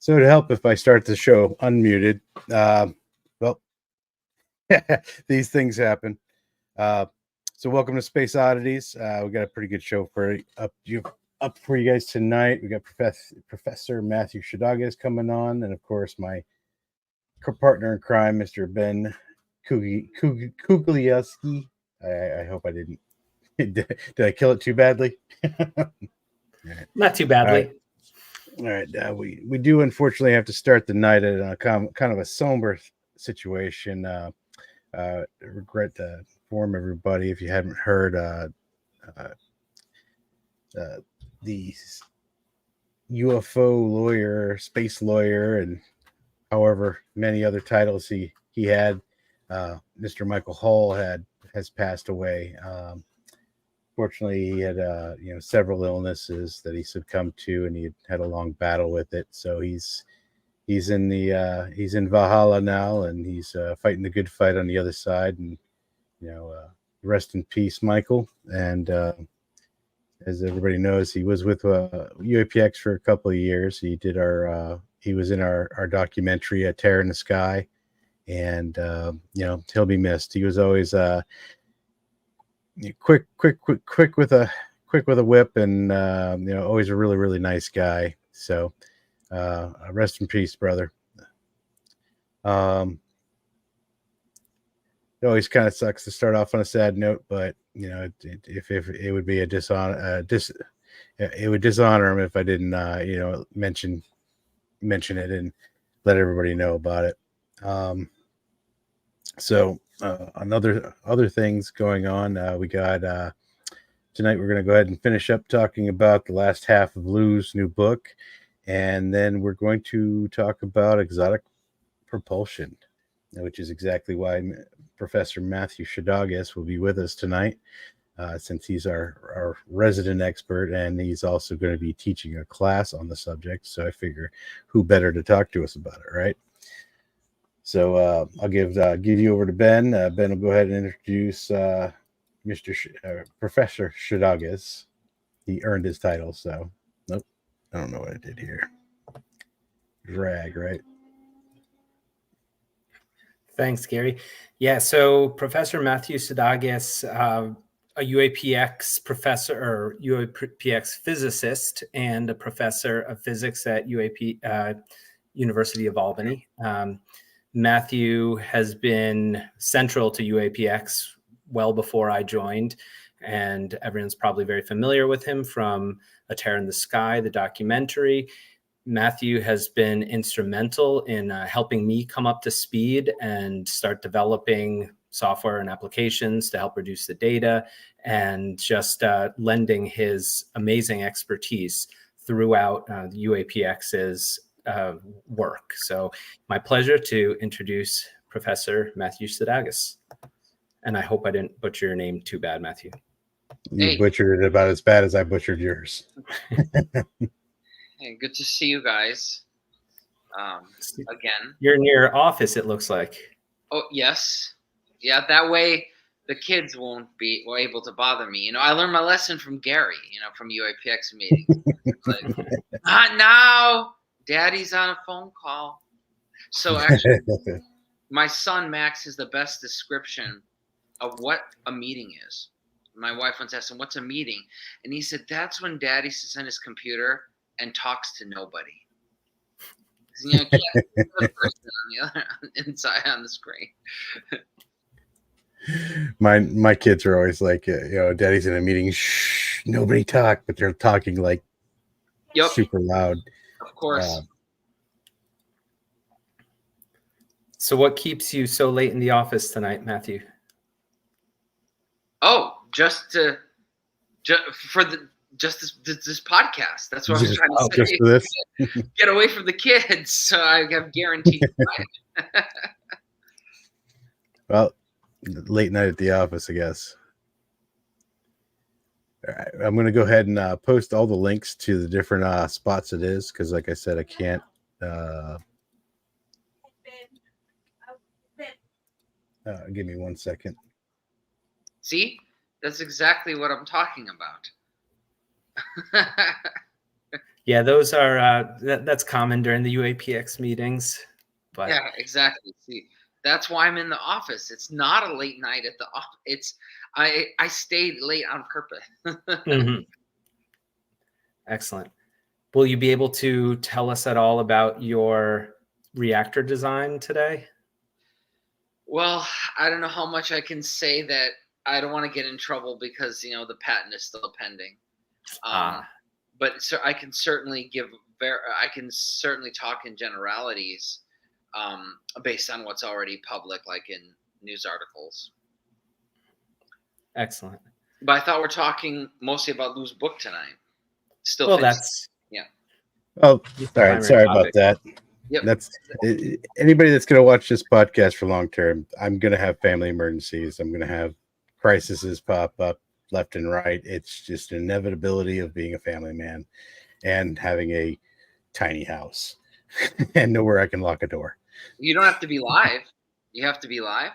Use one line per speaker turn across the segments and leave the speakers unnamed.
So to help if I start the show unmuted, well, these things happen. So welcome to Space Oddities. We got a pretty good show for up for you guys tonight. We got Professor Matthew Szydagis coming on, and of course my partner in crime, Mr. Ben Kugliowski. I hope I didn't. Did I kill it too badly?
Not too badly.
All right. We do unfortunately have to start the night at a kind of a somber situation. Regret to inform everybody if you haven't heard the UFO lawyer, space lawyer, and however many other titles he had. Mr. Michael Hall has passed away. Fortunately, he had several illnesses that he succumbed to, and he had a long battle with it. So he's in Valhalla now, and he's fighting the good fight on the other side. And rest in peace, Michael. And as everybody knows, he was with UAPX for a couple of years. He did he was in our documentary, A Terror in the Sky, and he'll be missed. He was always quick with a whip, and always a really, really nice guy. So rest in peace, brother. It always kind of sucks to start off on a sad note, but if it would be a dishonor, it would dishonor him if I didn't mention it and let everybody know about it. Other things going on. We got tonight. We're going to go ahead and finish up talking about the last half of Lou's new book, and then we're going to talk about exotic propulsion, which is exactly why Professor Matthew Szydagis will be with us tonight, since he's our resident expert, and he's also going to be teaching a class on the subject. So I figure who better to talk to us about it, right? So I'll give you over to Ben. Ben will go ahead and introduce Professor Szydagis. He earned his title, so nope. I don't know what I did here. Drag, right?
Thanks, Gary. Yeah, so Professor Matthew Szydagis, a UAPX professor or UAPX physicist and a professor of physics at University of Albany. Matthew has been central to UAPX well before I joined, and everyone's probably very familiar with him from A Terror in the Sky, the documentary. Matthew has been instrumental in helping me come up to speed and start developing software and applications to help reduce the data, and just lending his amazing expertise throughout UAPX's work. So my pleasure to introduce Professor Matthew Szydagis. And I hope I didn't butcher your name too bad, Matthew.
You butchered it about as bad as I butchered yours.
Hey, good to see you guys again.
You're in your office, it looks like.
Oh, yes. Yeah, that way the kids won't be able to bother me. I learned my lesson from Gary, from UAPX meetings. Like, not now. Daddy's on a phone call. So actually, my son, Max, is the best description of what a meeting is. My wife once asked him, "What's a meeting?" And he said, "That's when Daddy sits on his computer and talks to nobody." Can't the person on the other inside on the screen.
My kids are always like, Daddy's in a meeting, shh, nobody talk, but they're talking like super loud.
Of course.
So what keeps you so late in the office tonight, Matthew?
Oh, just for this podcast. That's what I was trying to say.
Just for this?
Get away from the kids, so I have guaranteed time.
Well, late night at the office, I guess. All right, I'm going to go ahead and post all the links to the different spots it is, because like I said, I can't. Give me 1 second.
See, that's exactly what I'm talking about.
Yeah, those are that's common during the UAPX meetings. But
Yeah, exactly. See, that's why I'm in the office. It's not a late night at the office. It's I stayed late on purpose.
mhm. Excellent. Will you be able to tell us at all about your reactor design today?
Well, I don't know how much I can say that. I don't want to get in trouble because the patent is still pending. Um,
Ah,
but so I can certainly I can certainly talk in generalities, based on what's already public, like in news articles.
excellent.
But I thought we're talking mostly about Lou's book tonight. Still
Well,
finished.
that's
Yeah.
Oh, all
the
right.
primary
Sorry about
topic.
that.
Yep.
That's anybody that's going to watch this podcast for long term. I'm going to have family emergencies. I'm going to have crises pop up left and right. It's just an inevitability of being a family man and having a tiny house and nowhere I can lock a door.
You don't have to be live. You have to be live.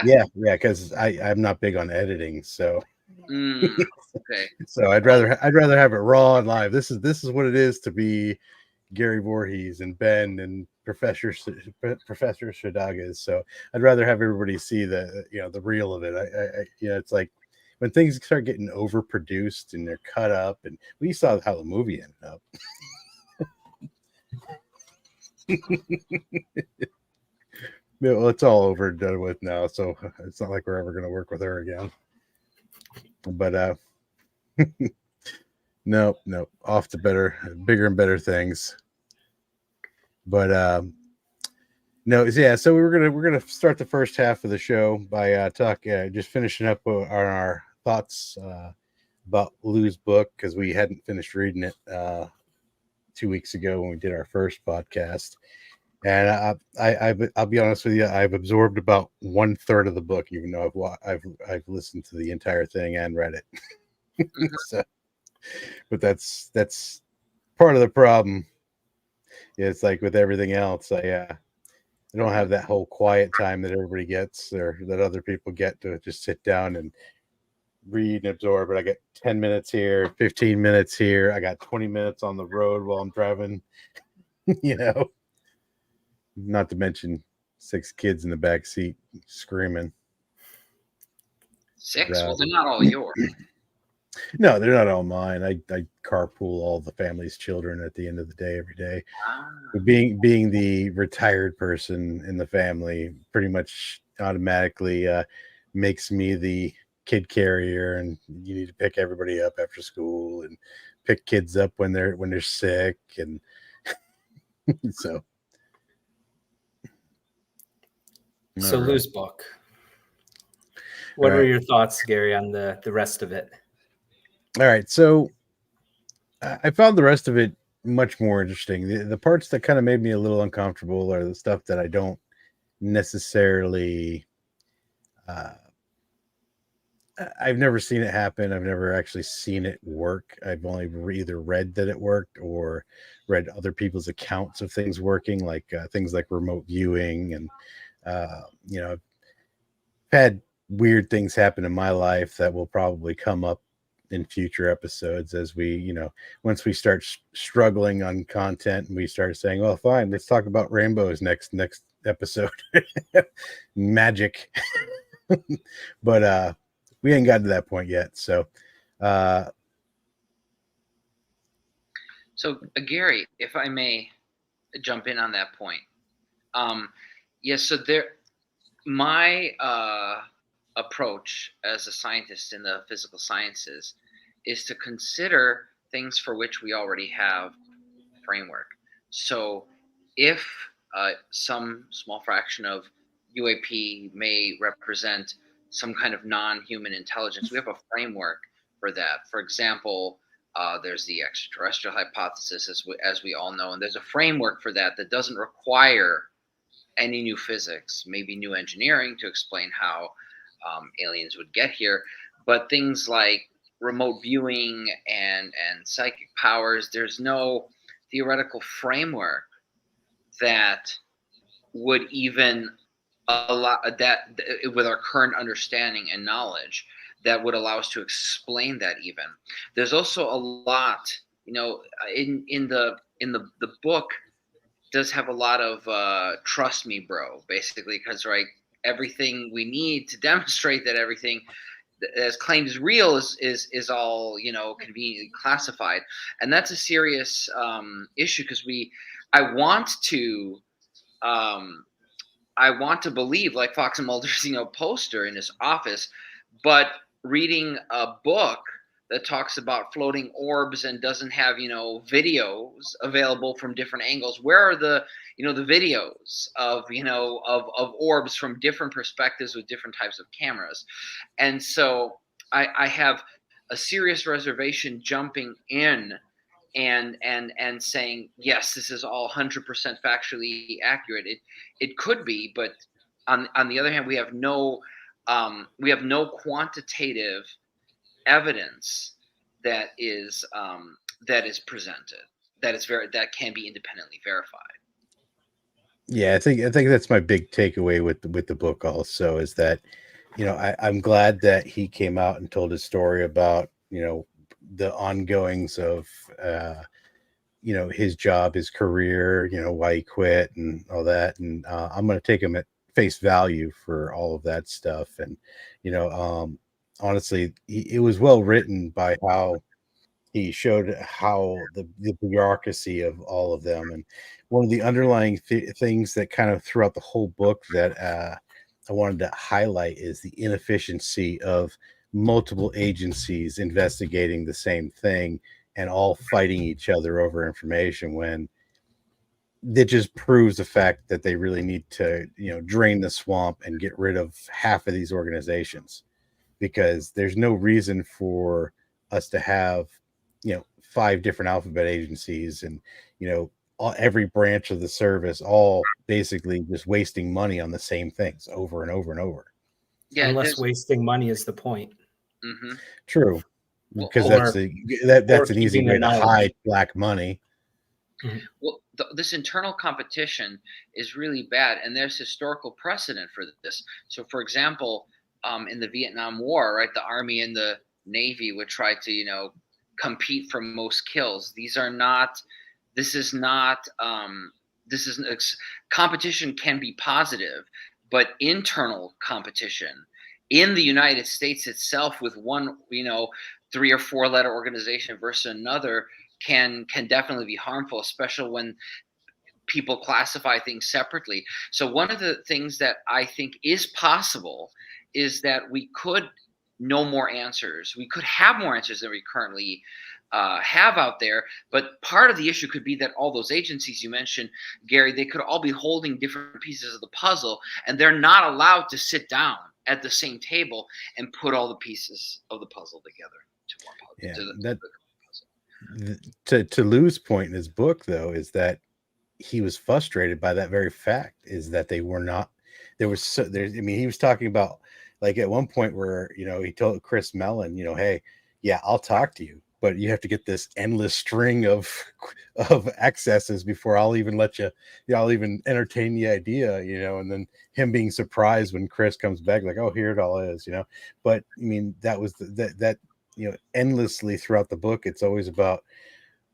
Yeah, because I'm not big on editing, so
Okay.
I'd rather have it raw and live. This is what it is to be Gary Voorhees and Ben and Professor Szydagis. So I'd rather have everybody see the real of it. It's like when things start getting overproduced and they're cut up, and we saw how the movie ended up. Yeah, well, it's all over and done with now, so it's not like we're ever going to work with her again. But no, off to bigger and better things. But no, yeah. So we're gonna start the first half of the show by just finishing up on our thoughts about Lou's book, because we hadn't finished reading it 2 weeks ago when we did our first podcast. And I'll be honest with you, I've absorbed about 1/3 of the book, even though I've listened to the entire thing and read it. So, but that's part of the problem. It's like with everything else, I don't have that whole quiet time that everybody gets or that other people get to just sit down and read and absorb. But I get 10 minutes here, 15 minutes here. I got 20 minutes on the road while I'm driving. Not to mention 6 kids in the back seat screaming.
6? Well, they're not all yours.
No, they're not all mine. I carpool all the family's children at the end of the day every day. But being the retired person in the family pretty much automatically makes me the kid carrier, and you need to pick everybody up after school and pick kids up when they're sick, and so.
So
All right.
Lou's book. What
All
are
right.
your thoughts, Gary, on the rest of it?
All right, so I found the rest of it much more interesting. The parts that kind of made me a little uncomfortable are the stuff that I don't necessarily. I've never seen it happen. I've never actually seen it work. I've only either read that it worked or read other people's accounts of things working, like things like remote viewing, and I've had weird things happen in my life that will probably come up in future episodes as we, once we start struggling on content and we start saying, well, fine, let's talk about rainbows next episode. Magic. But we ain't gotten to that point yet. So
Gary, if I may jump in on that point. Yes, so my approach as a scientist in the physical sciences is to consider things for which we already have framework. So if some small fraction of UAP may represent some kind of non-human intelligence, we have a framework for that. For example, there's the extraterrestrial hypothesis, as we all know, and there's a framework for that doesn't require any new physics, maybe new engineering to explain how aliens would get here, but things like remote viewing and psychic powers, there's no theoretical framework that would even allow that, with our current understanding and knowledge, that would allow us to explain that. Even there's also a lot in the book does have a lot of trust me, bro, basically, because right, everything we need to demonstrate that everything as claimed is real is all conveniently classified, and that's a serious issue because I want to um, I want to believe like Fox and Mulder's poster in his office, but reading a book that talks about floating orbs and doesn't have videos available from different angles. Where are the videos of of orbs from different perspectives with different types of cameras? And so I have a serious reservation jumping in and saying yes, this is all 100% factually accurate. It could be, but on the other hand, we have no quantitative evidence that is presented that can be independently verified.
Yeah, I think that's my big takeaway with the book also is that, I'm glad that he came out and told his story about, the ongoings of his job, his career, why he quit and all that. And I'm going to take him at face value for all of that stuff. And, honestly, it was well written by how he showed how the bureaucracy of all of them. And one of the underlying things that kind of throughout the whole book that I wanted to highlight is the inefficiency of multiple agencies investigating the same thing and all fighting each other over information when that just proves the fact that they really need to, drain the swamp and get rid of half of these organizations, because there's no reason for us to have, 5 different alphabet agencies and, every branch of the service all basically just wasting money on the same things over and over and over.
Yeah,
Unless wasting money is the point.
Mm-hmm.
True. Because
Or-
that's an easy
keeping
way
the
to
knowledge.
hide black money.
Well, this internal competition is really bad, and there's historical precedent for this. So, for example, in the Vietnam War, right, the Army and the Navy would try to, compete for most kills. These are not. This is not. Competition can be positive, but internal competition in the United States itself with one, 3 or 4 letter organization versus another can definitely be harmful, especially when people classify things separately. So one of the things that I think is possible is that we could know more answers. We could have more answers than we currently have out there. But part of the issue could be that all those agencies you mentioned, Gary, they could all be holding different pieces of the puzzle, and they're not allowed to sit down at the same table and put all the pieces of the puzzle together to one puzzle.
Yeah, to Lou's point in his book though is that he was frustrated by that very fact, is that they were not he was talking about, like, at one point where he told Chris Mellon, hey, yeah, I'll talk to you, but you have to get this endless string of excesses before I'll even let you, I'll even entertain the idea, and then him being surprised when Chris comes back like, oh, here it all is, but I mean, that was that endlessly throughout the book, it's always about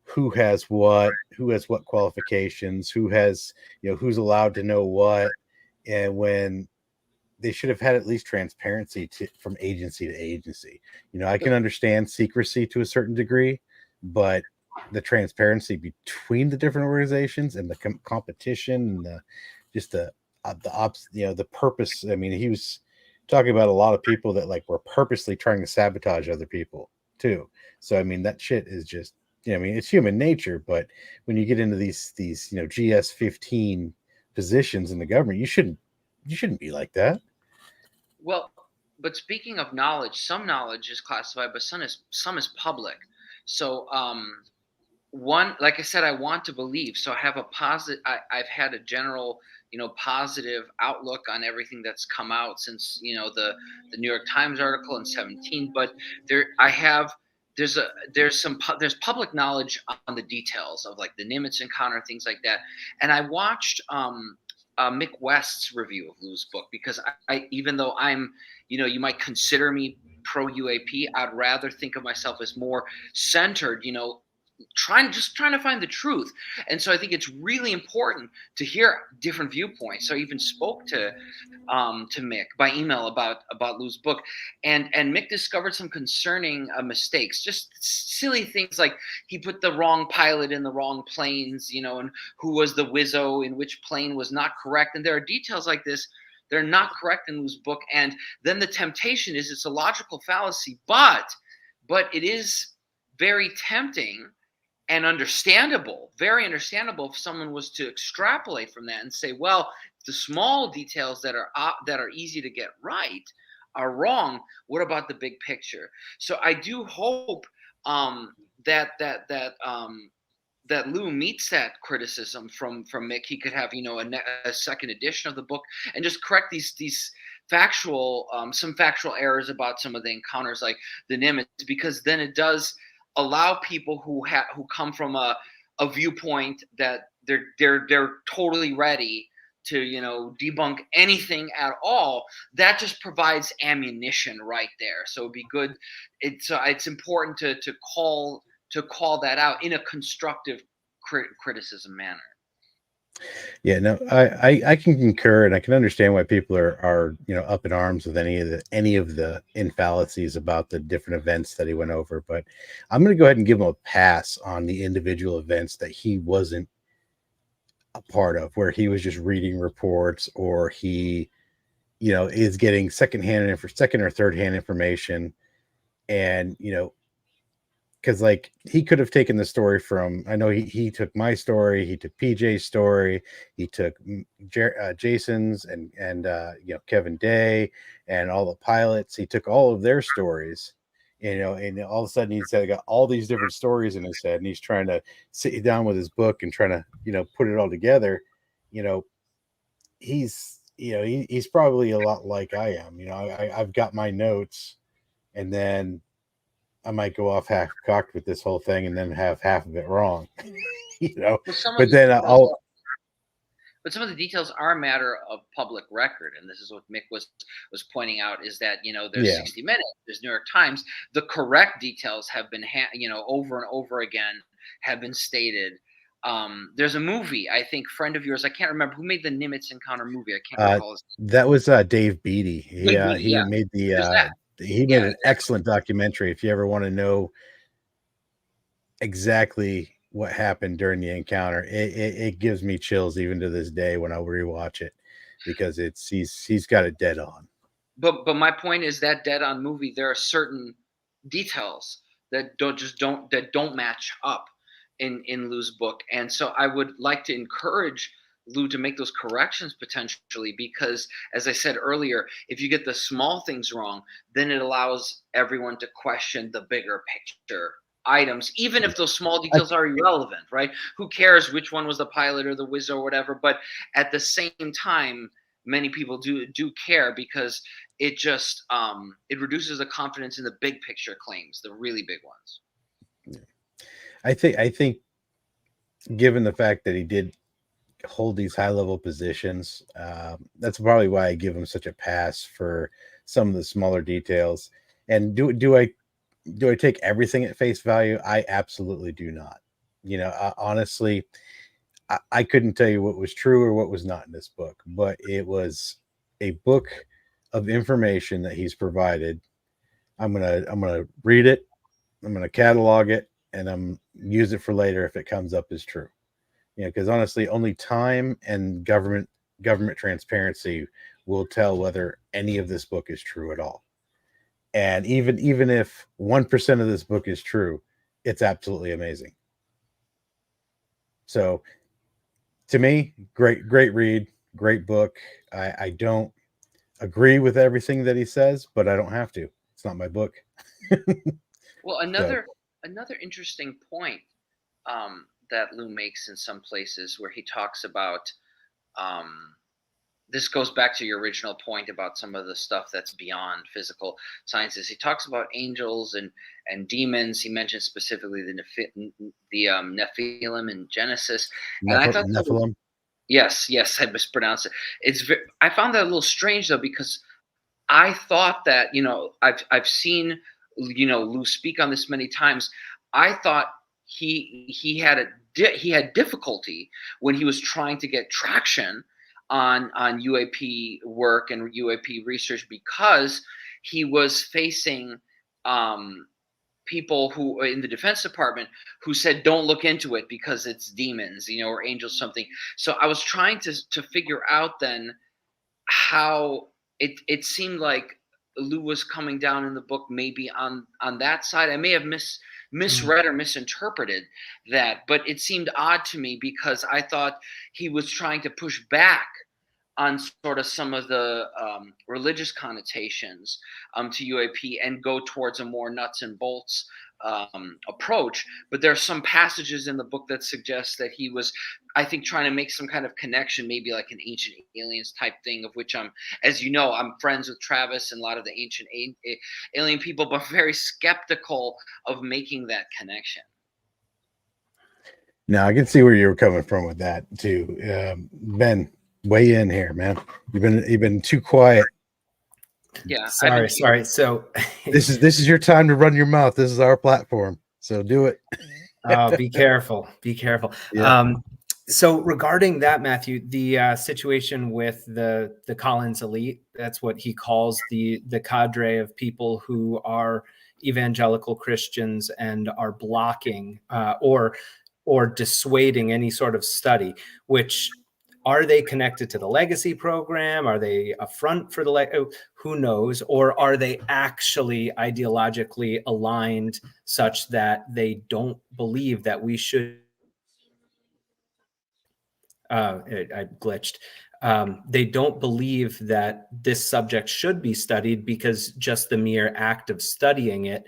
who has what qualifications, who has, who's allowed to know what, and when they should have had at least transparency from agency to agency. I can understand secrecy to a certain degree, but the transparency between the different organizations and the competition and the purpose. I mean, he was talking about a lot of people that like were purposely trying to sabotage other people too. So I mean, that shit is just, I mean, it's human nature, but when you get into these GS-15 positions in the government, you shouldn't be like that.
Well, but speaking of knowledge, some knowledge is classified, but some is public. So one, like I said, I want to believe. So I have a positive. I've had a general, positive outlook on everything that's come out since the New York Times article in 2017. But there's public knowledge on the details of like the Nimitz encounter, things like that. And I watched Mick West's review of Lou's book because I even though I'm, you might consider me pro UAP, I'd rather think of myself as more centered, trying to find the truth. And so I think it's really important to hear different viewpoints. So I even spoke to Mick by email about Lou's book, and Mick discovered some concerning mistakes, just silly things like he put the wrong pilot in the wrong planes, and who was the Wizzo in which plane was not correct. And there are details like this. They're not correct in Lou's book. And then the temptation is it's a logical fallacy, but it is very tempting and understandable, very understandable if someone was to extrapolate from that and say, well, the small details that are easy to get right are wrong. What about the big picture? So I do hope that Lou meets that criticism from Mick. He could have a second edition of the book and just correct these factual some factual errors about some of the encounters, like the Nimitz, because then it does allow people who come from a viewpoint that they're totally ready to debunk anything at all. That just provides ammunition right there. So it'd be good. It's important to call that out in a constructive criticism manner.
Yeah, no, I can concur, and I can understand why people are up in arms with any of the infallacies about the different events that he went over. But I'm going to go ahead and give him a pass on the individual events that he wasn't a part of, where he was just reading reports, or he is getting second or third hand information, and because like he could have taken the story from, I know he took my story, he took PJ's story, he took Jason's and Kevin Day and all the pilots. He took all of their stories, and all of a sudden he's got all these different stories in his head, and he's trying to sit down with his book and trying to put it all together. He's probably a lot like I am. I've got my notes, and then I might go off half cocked with this whole thing and then have half of it wrong, but then
But some of the details are a matter of public record, and this is what Mick was pointing out: is that there's 60 Minutes, there's New York Times. The correct details have been over and over again have been stated. There's a movie, I think, friend of yours, I can't remember who made the Nimitz encounter movie. I can't recall his name.
That was Dave Beatty. He made the. He made an excellent documentary. If you ever want to know exactly what happened during the encounter, it gives me chills even to this day when I rewatch it, because he's got it dead on.
But my point is that dead on movie, there are certain details that don't match up in Lou's book, and so I would like to encourage Lou to make those corrections potentially, because as I said earlier, if you get the small things wrong, then it allows everyone to question the bigger picture items, even if those small details are irrelevant, right? Who cares which one was the pilot or the Wizzo or whatever? But at the same time, many people do care, because it just it reduces the confidence in the big picture claims, the really big ones.
I think given the fact that he did hold these high level positions, that's probably why I give him such a pass for some of the smaller details. And do I take everything at face value? I absolutely do not. Honestly, I couldn't tell you what was true or what was not in this book, but it was a book of information that he's provided. I'm gonna read it, I'm gonna catalog it, and I'm use it for later if it comes up as true. Because honestly, only time and government transparency will tell whether any of this book is true at all. And even if 1% of this book is true, it's absolutely amazing. So to me, great read, great book. I don't agree with everything that he says, but I don't have to. It's not my book.
Well, another interesting point that Lou makes in some places, where he talks about this goes back to your original point about some of the stuff that's beyond physical sciences. He talks about angels and demons. He mentions specifically the Nephilim in Genesis. And I thought
Nephilim.
Yes, I mispronounced it. I found that a little strange though, because I thought that I've seen Lou speak on this many times. I thought he had difficulty when he was trying to get traction on UAP work and UAP research, because he was facing people who in the Defense Department who said don't look into it because it's demons, or angels, something. So I was trying to figure out then how it seemed like Lou was coming down in the book maybe on that side. I may have misread or misinterpreted that, but it seemed odd to me because I thought he was trying to push back on sort of some of the religious connotations to UAP and go towards a more nuts and bolts approach. But there are some passages in the book that suggest that he was, I think, trying to make some kind of connection, maybe like an Ancient Aliens type thing, of which as you know, I'm friends with Travis and a lot of the ancient alien people, but very skeptical of making that connection.
Now I can see where you were coming from with that too. Ben, weigh in here, man. You've been too quiet.
Yeah.
Sorry. So
this is your time to run your mouth. This is our platform, so do it.
Be careful.
Yeah.
So regarding that, Matthew, the situation with the Collins elite, that's what he calls the cadre of people who are evangelical Christians and are blocking or dissuading any sort of study. Which, are they connected to the legacy program? Are they a front for the who knows? Or are they actually ideologically aligned such that they don't believe that we should? I glitched. They don't believe that this subject should be studied because just the mere act of studying it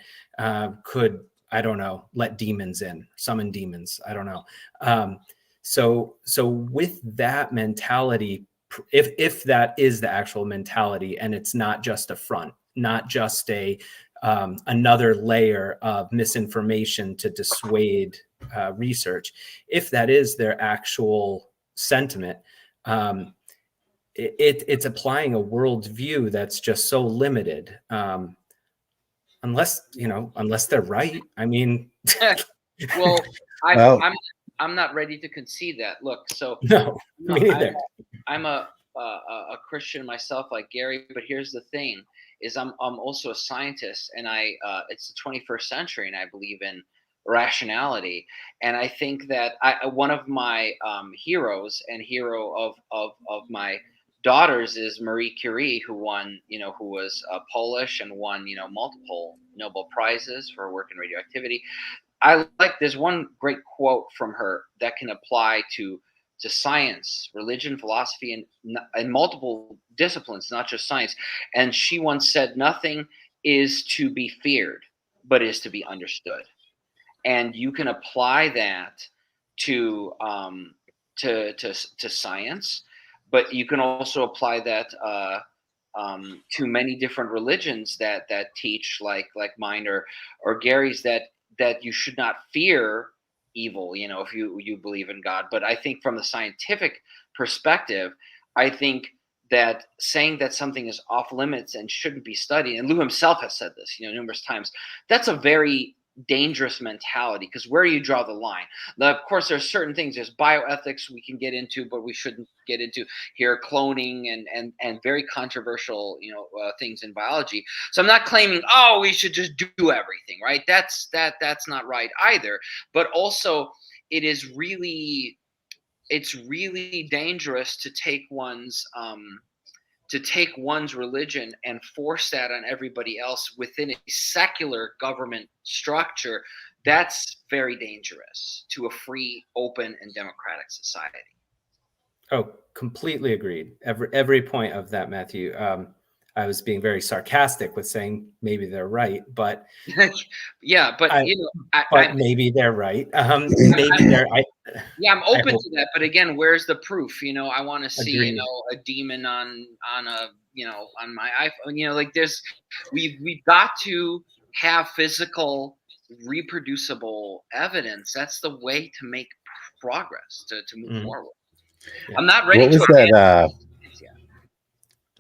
could, I don't know, let demons in, summon demons. I don't know. So with that mentality, if that is the actual mentality, and it's not just a front, not just another layer of misinformation to dissuade research, if that is their actual sentiment, it's applying a worldview that's just so limited. Unless they're right. I mean,
well, I'm not ready to concede that. Look, so
no, me neither.
I'm a Christian myself, like Gary, but here's the thing: is I'm also a scientist, and it's the 21st century, and I believe in rationality. And I think that one of my heroes and hero of my daughters is Marie Curie, who won, who was Polish and won, multiple Nobel Prizes for her work in radioactivity. There's one great quote from her that can apply to science, religion, philosophy, and multiple disciplines, not just science. And she once said, "Nothing is to be feared, but is to be understood." And you can apply that to science, but you can also apply that to many different religions that teach, like mine or Gary's, that you should not fear evil, if you believe in God. But I think from the scientific perspective, I think that saying that something is off limits and shouldn't be studied, and Lou himself has said this, numerous times, that's a very dangerous mentality, because where do you draw the line? Now, of course, there's certain things. There's bioethics we can get into, but we shouldn't get into here, cloning and very controversial, things in biology. So I'm not claiming, we should just do everything, right? That's not right either. But also, it's really dangerous to take one's religion and force that on everybody else within a secular government structure. That's very dangerous to a free, open, and democratic society.
Oh, completely agreed. Every point of that, Matthew. I was being very sarcastic with saying maybe they're right, but
yeah, but
maybe they're right. Maybe they're.
I'm open to that, but again, where's the proof? I want to see,
Agreed.
A demon on on my iPhone. Like we've got to have physical, reproducible evidence. That's the way to make progress, to move forward. Yeah. I'm not ready.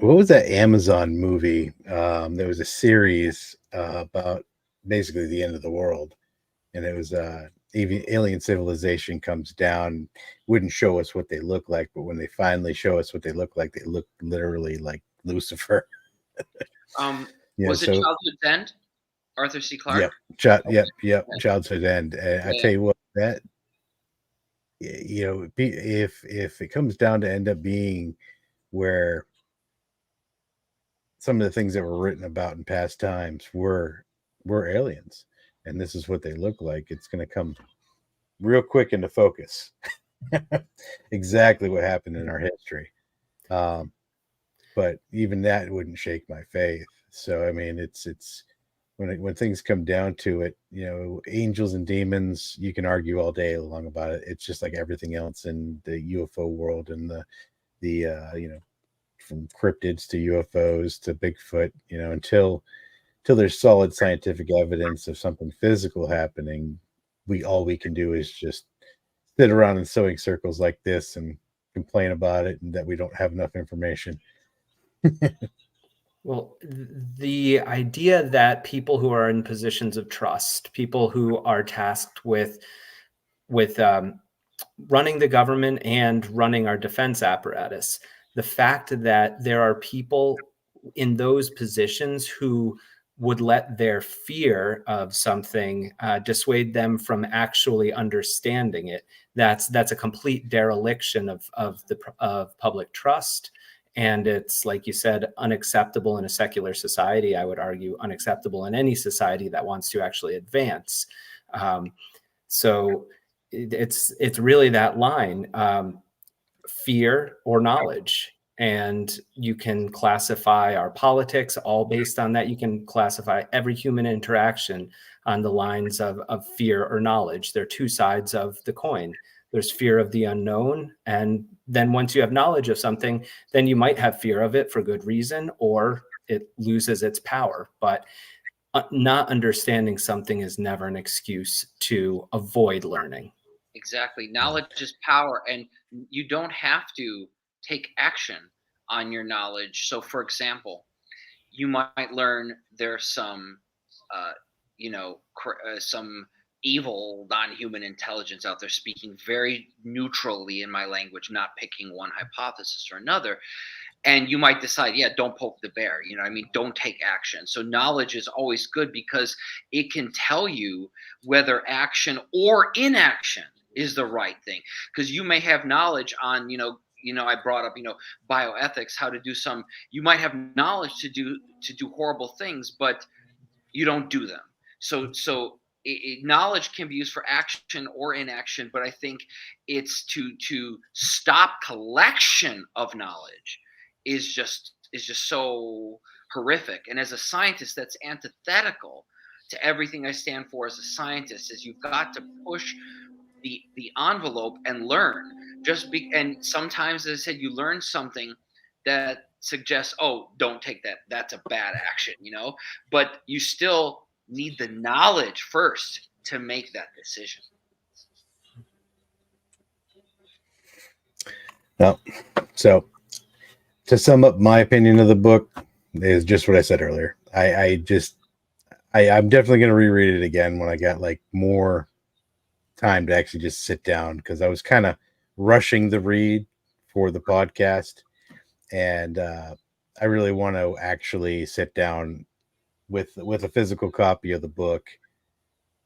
What was that Amazon movie? There was a series about basically the end of the world, and it was even alien civilization comes down, wouldn't show us what they look like, but when they finally show us what they look literally like Lucifer. Yeah,
Was it
so
Childhood's End? Arthur C.
yep,
Clarke?
yep, Childhood End. And I
Yeah.
tell you what, that if it comes down to end up being where some of the things that were written about in past times were aliens, and this is what they look like, it's going to come real quick into focus. Exactly what happened in our history. But even that wouldn't shake my faith. So I mean, it's when things come down to it, angels and demons, you can argue all day long about it. It's just like everything else in the UFO world and the from cryptids to UFOs to Bigfoot, until there's solid scientific evidence of something physical happening, all we can do is just sit around in sewing circles like this and complain about it and that we don't have enough information.
Well, the idea that people who are in positions of trust, people who are tasked with running the government and running our defense apparatus, the fact that there are people in those positions who would let their fear of something dissuade them from actually understanding it, that's a complete dereliction of public trust. And it's, like you said, unacceptable in a secular society. I would argue unacceptable in any society that wants to actually advance. So it's really that line, fear or knowledge. And you can classify our politics all based on that. You can classify every human interaction on the lines of fear or knowledge. They're two sides of the coin. There's fear of the unknown. And then once you have knowledge of something, then you might have fear of it for good reason, or it loses its power. But not understanding something is never an excuse to avoid learning.
Exactly. Knowledge is power, and you don't have to take action on your knowledge. So, for example, you might learn there's some, some evil non-human intelligence out there speaking very neutrally in my language, not picking one hypothesis or another. And you might decide, yeah, don't poke the bear. Don't take action. So knowledge is always good because it can tell you whether action or inaction is the right thing. Because you may have knowledge on, I brought up, bioethics, how to do you might have knowledge to do horrible things, but you don't do them. So knowledge can be used for action or inaction, but I think it's to stop collection of knowledge is just so horrific. And as a scientist, that's antithetical to everything I stand for as a scientist. Is you've got to push the envelope and learn. And sometimes, as I said, you learn something that suggests, oh, don't take that. That's a bad action, but you still need the knowledge first to make that decision.
No. So to sum up my opinion of the book is just what I said earlier. I'm definitely going to reread it again when I got like more time to actually just sit down, because I was kind of rushing the read for the podcast, and I really want to actually sit down with a physical copy of the book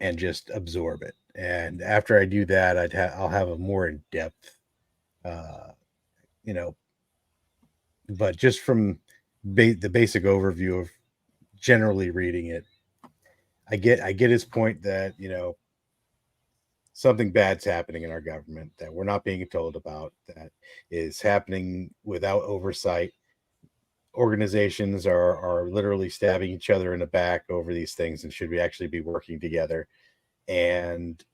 and just absorb it. And after I do that, I'll have a more in-depth but just from the basic overview of generally reading it, I get his point that something bad's happening in our government that we're not being told about, that is happening without oversight. Organizations are literally stabbing each other in the back over these things, and should we actually be working together? And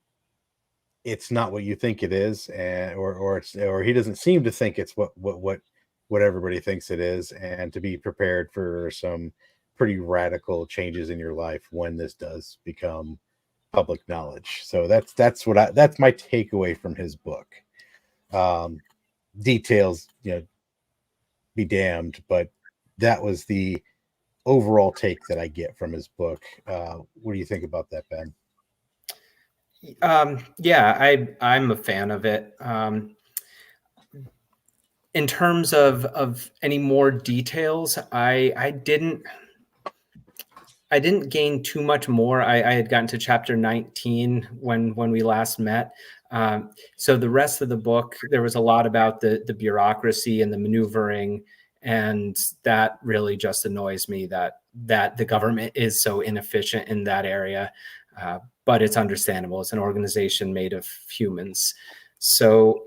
it's not what you think it is, and or he doesn't seem to think it's what everybody thinks it is, and to be prepared for some pretty radical changes in your life when this does become public knowledge. So that's my takeaway from his book. Details, be damned, but that was the overall take that I get from his book. What do you think about that, Ben?
Yeah, I'm a fan of it. In terms of any more details, I didn't gain too much more. I had gotten to chapter 19 when we last met. So the rest of the book, there was a lot about the bureaucracy and the maneuvering, and that really just annoys me that the government is so inefficient in that area. But it's understandable. It's an organization made of humans. So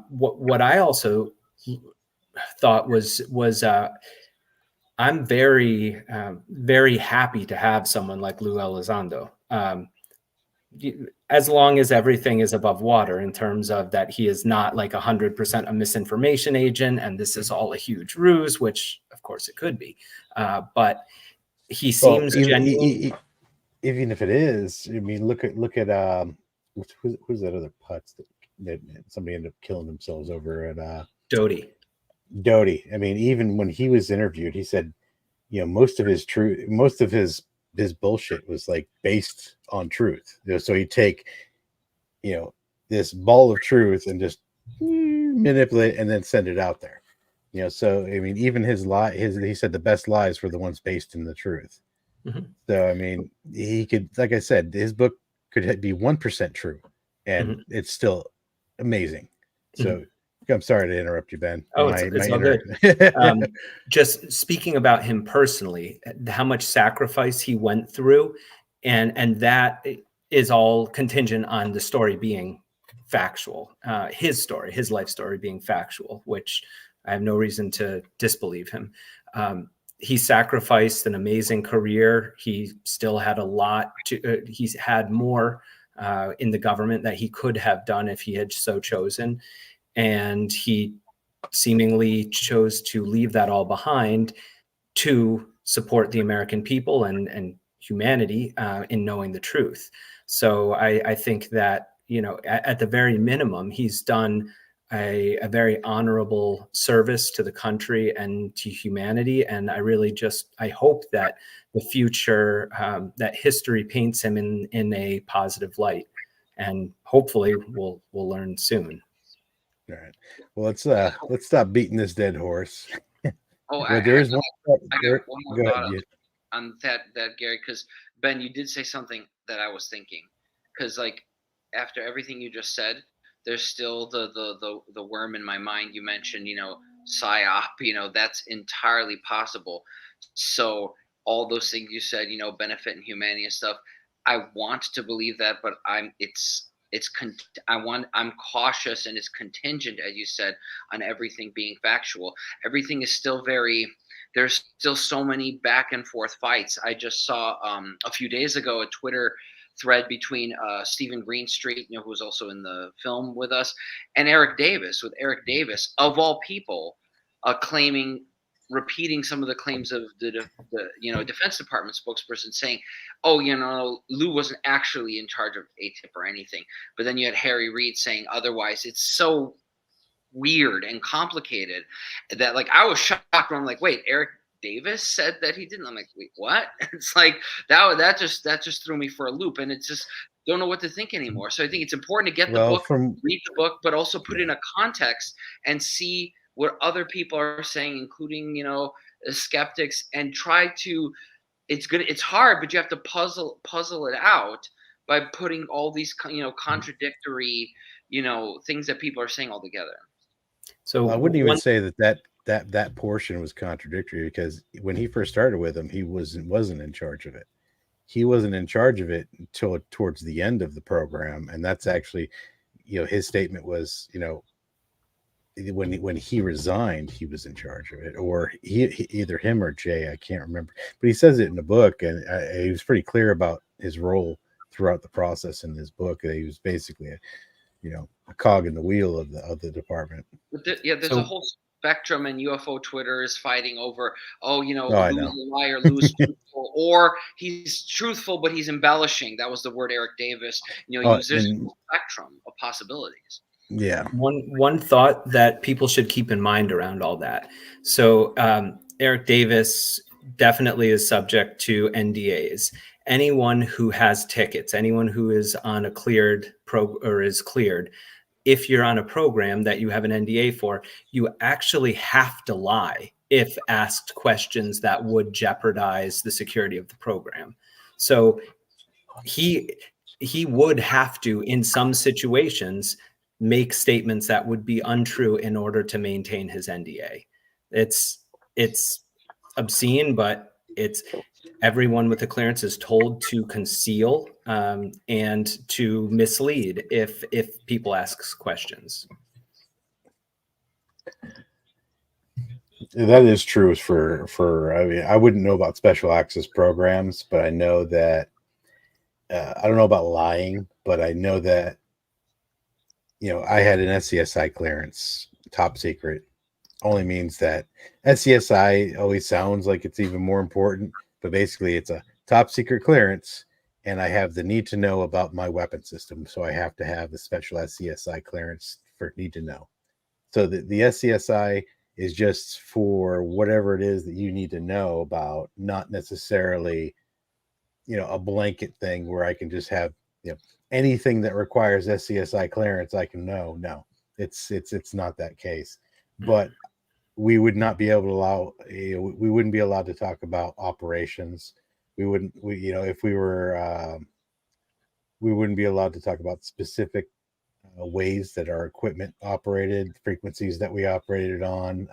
what I also thought was I'm very happy to have someone like Lou Elizondo. As long as everything is above water in terms of that he is not like 100% a misinformation agent and this is all a huge ruse, which of course it could be. But he seems genuine.
Even if it is, I mean, look at who's that other putz that somebody ended up killing themselves over at Doty. I mean, even when he was interviewed, he said, most of his bullshit was like based on truth. So he'd take, this ball of truth and just manipulate and then send it out there. So I mean, even his he said the best lies were the ones based in the truth.
Mm-hmm.
So I mean, he could, like I said, his book could be 1% true, and it's still amazing. So I'm sorry to interrupt you, Ben.
Oh, it's all good. Just speaking about him personally, how much sacrifice he went through, and that is all contingent on the story being factual. His life story being factual, which I have no reason to disbelieve him. He sacrificed an amazing career. He still had a lot to. He's had more in the government that he could have done if he had so chosen. And he seemingly chose to leave that all behind to support the American people and humanity in knowing the truth. So I think that, at the very minimum, he's done a very honorable service to the country and to humanity. And I hope that the future, that history paints him in a positive light. And hopefully we'll learn soon.
All right. Well, let's stop beating this dead horse.
Oh,
I got one
more thought on that Gary, because Ben, you did say something that I was thinking, because like after everything you just said, there's still the worm in my mind. You mentioned, PSYOP, that's entirely possible. So all those things you said, benefit and humanity and stuff, I want to believe that, but I'm cautious, and it's contingent, as you said, on everything being factual. Everything is still there's still so many back and forth fights. I just saw a few days ago a Twitter thread between Stephen Greenstreet, who was also in the film with us, and Eric Davis, with Eric Davis, of all people, repeating some of the claims of the Defense Department spokesperson, saying, oh, Lou wasn't actually in charge of ATIP or anything. But then you had Harry Reid saying otherwise. It's so weird and complicated that, like, I was shocked when I'm like, wait, Eric Davis said that he didn't. I'm like, wait, what? It's like that just threw me for a loop, and it's just don't know what to think anymore. So I think it's important to get the book, read the book, but also put it in a context and see what other people are saying, including, skeptics, and try to, it's hard, but you have to puzzle it out by putting all these, contradictory, things that people are saying all together.
So I wouldn't even say that portion was contradictory, because when he first started with him, he wasn't in charge of it. He wasn't in charge of it until towards the end of the program. And that's actually, his statement was, when he resigned, he was in charge of it, or he either him or Jay, I can't remember, but he says it in the book, and he was pretty clear about his role throughout the process in his book. That he was basically a cog in the wheel of the department.
But there's a whole spectrum, and UFO Twitter is fighting over, Lou's a liar, Lou's truthful, or he's truthful but he's embellishing. That was the word Eric Davis used. There's a spectrum of possibilities.
Yeah.
One thought that people should keep in mind around all that. So Eric Davis definitely is subject to NDAs, anyone who has tickets, anyone who is on a cleared is cleared, if you're on a program that you have an NDA for, you actually have to lie if asked questions that would jeopardize the security of the program. So he would have to, in some situations, make statements that would be untrue in order to maintain his NDA. It's obscene, but it's everyone with a clearance is told to conceal and to mislead if people ask questions.
That is true for I mean, I wouldn't know about special access programs, but I know that I don't know about lying, but I know that, you know, I had an SCSI clearance, top secret. Only means that SCSI always sounds like it's even more important, but basically it's a top secret clearance, and I have the need to know about my weapon system, so I have to have the special SCSI clearance for need to know. So the SCSI is just for whatever it is that you need to know about, not necessarily, you know, a blanket thing where I can just have, you know, anything that requires SCSI clearance I can know. No, it's not that case. But we would not be able to allow, you know, we wouldn't be allowed to talk about operations. We wouldn't, you know, if we were, we wouldn't be allowed to talk about specific ways that our equipment operated, frequencies that we operated on,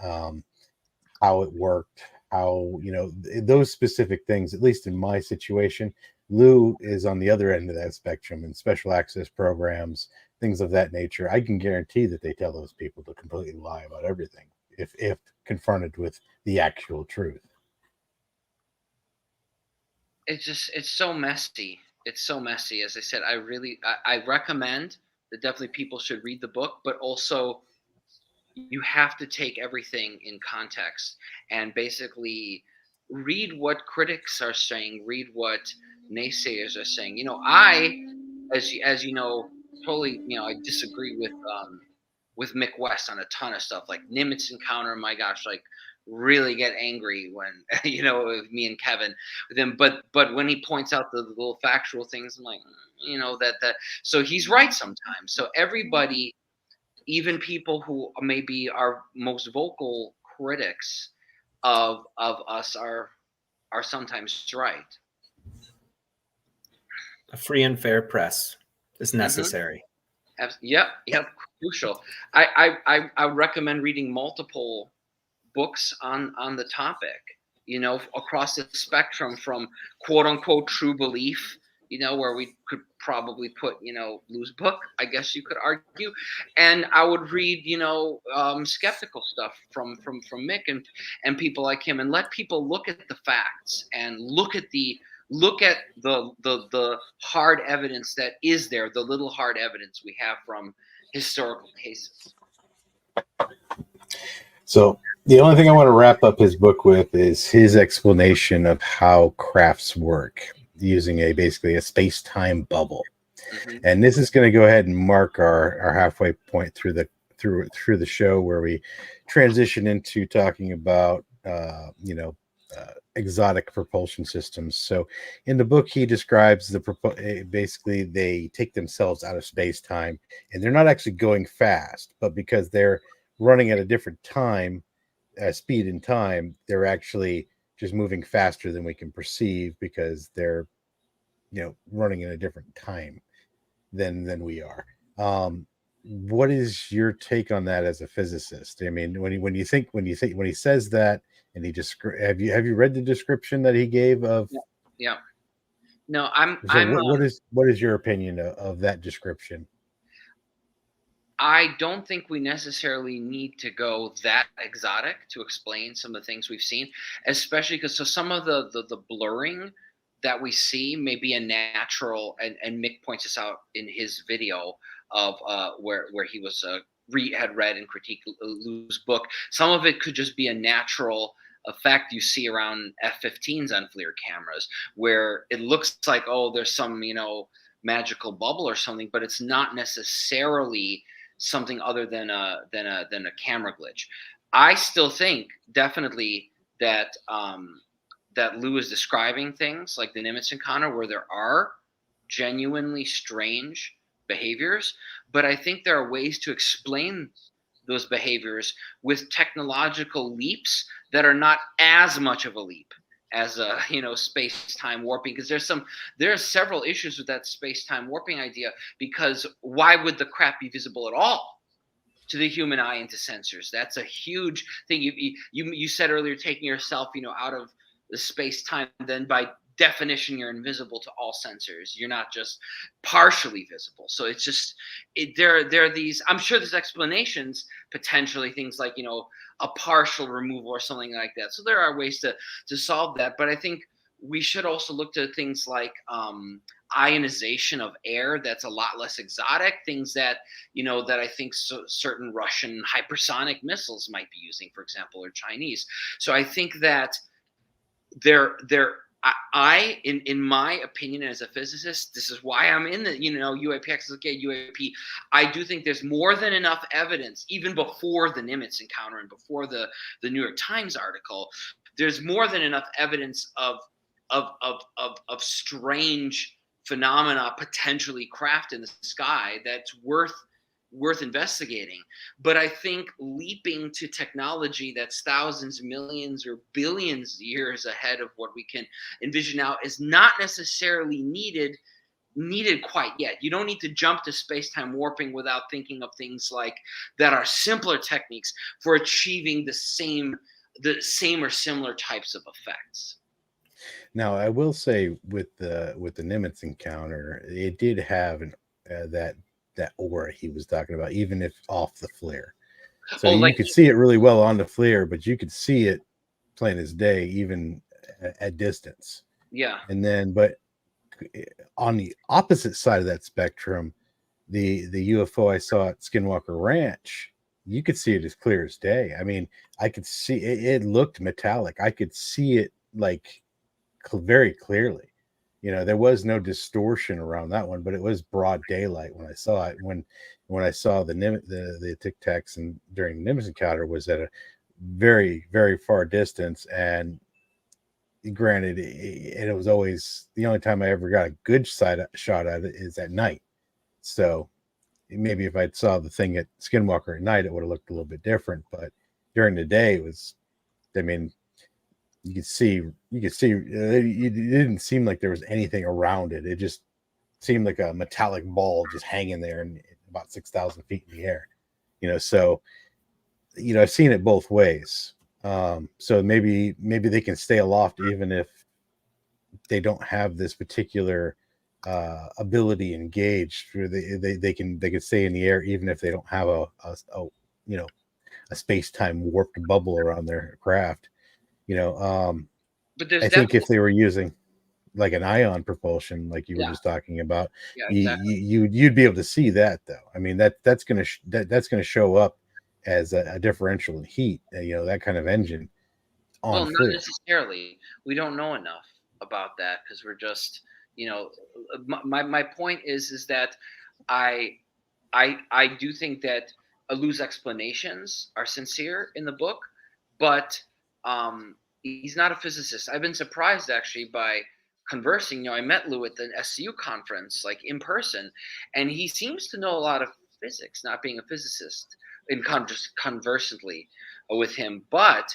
how it worked, how, you know, those specific things. At least in my situation, Lou is on the other end of that spectrum, and special access programs, things of that nature. I can guarantee that they tell those people to completely lie about everything if confronted with the actual truth.
It's so messy. It's so messy. As I said, I recommend that definitely people should read the book, but also you have to take everything in context and basically read what critics are saying, read what naysayers are saying. You know, as you know, totally, you know, I disagree with Mick West on a ton of stuff, like Nimitz encounter. My gosh, like really get angry when you know, with me and Kevin with him. But when he points out the little factual things, I'm like, you know, that so he's right sometimes. So everybody, even people who maybe are most vocal critics of us, are sometimes right.
A free and fair press is necessary.
Yep, crucial. I recommend reading multiple books on the topic, you know, across the spectrum, from quote unquote true belief, you know, where we could probably put, you know, Lou's book, I guess you could argue, and I would read, you know, skeptical stuff from Mick and people like him, and let people look at the facts and look at the hard evidence that is there, the little hard evidence we have from historical cases.
So the only thing I want to wrap up his book with is his explanation of how crafts work using basically a space-time bubble. Mm-hmm. And this is going to go ahead and mark our halfway point through the show, where we transition into talking about exotic propulsion systems. So in the book, he describes basically they take themselves out of space-time, and they're not actually going fast, but because they're running at a different time, speed and time, they're actually just moving faster than we can perceive, because they're, you know, running in a different time than we are. What is your take on that as a physicist? I mean, when he says that, and he just have you read the description that he gave of?
Yeah. No,
what is your opinion of that description?
I don't think we necessarily need to go that exotic to explain some of the things we've seen, especially because some of the blurring that we see may be a natural, and Mick points this out in his video of where he was had read and critiqued Lou's book. Some of it could just be a natural effect you see around F-15s on FLIR cameras, where it looks like, oh, there's some, you know, magical bubble or something, but it's not necessarily something other than a camera glitch. I still think definitely that Lou is describing things like the Nimitz encounter where there are genuinely strange behaviors, but I think there are ways to explain those behaviors with technological leaps that are not as much of a leap as space-time warping, because there are several issues with that space-time warping idea, because why would the crap be visible at all to the human eye and to sensors? That's a huge thing. You said earlier, taking yourself out of the space-time, then by definition you're invisible to all sensors. You're not just partially visible. So it's just there are these, I'm sure there's explanations, potentially things like a partial removal or something like that. So there are ways to solve that, but I think we should also look to things like ionization of air. That's a lot less exotic. Things that that I think certain Russian hypersonic missiles might be using, for example, or Chinese. So I think that in my opinion as a physicist, this is why I'm in the UAPX, UAP. I do think there's more than enough evidence, even before the Nimitz encounter and before the New York Times article. There's more than enough evidence of strange phenomena, potentially craft in the sky, that's worth investigating. But I think leaping to technology that's thousands, millions, or billions of years ahead of what we can envision now is not necessarily needed quite yet. You don't need to jump to space-time warping without thinking of things like that are simpler techniques for achieving the same or similar types of effects.
Now, I will say with the Nimitz encounter, it did have that aura he was talking about, even if off the flare. So you could see it really well on the flare, but you could see it plain as day, even at distance.
Yeah.
And then, but on the opposite side of that spectrum, the UFO I saw at Skinwalker Ranch, you could see it as clear as day. I mean, I could see it looked metallic. I could see it like very clearly. There was no distortion around that one, but it was broad daylight when I saw it. When I saw the Tic Tacs and during the Nimitz encounter was at a very, very far distance, and granted, it was always the only time I ever got a good shot at it is at night. So maybe if I saw the thing at Skinwalker at night, it would have looked a little bit different. But during the day, it was, I mean, you could see it didn't seem like there was anything around it. It just seemed like a metallic ball just hanging there and about 6,000 feet in the air. So I've seen it both ways. So maybe they can stay aloft even if they don't have this particular ability engaged. They can stay in the air even if they don't have a space-time warped bubble around their craft.
But
I think if they were using like an ion propulsion, like you were just talking about, exactly. you'd be able to see that, though. I mean, that's going to show up as a differential in heat, that kind of engine.
Well, not necessarily. We don't know enough about that because we're just, my point is that I do think that Lou's explanations are sincere in the book, but he's not a physicist. I've been surprised actually by conversing. I met Lou at the SCU conference, like in person, and he seems to know a lot of physics, not being a physicist, just conversantly with him. But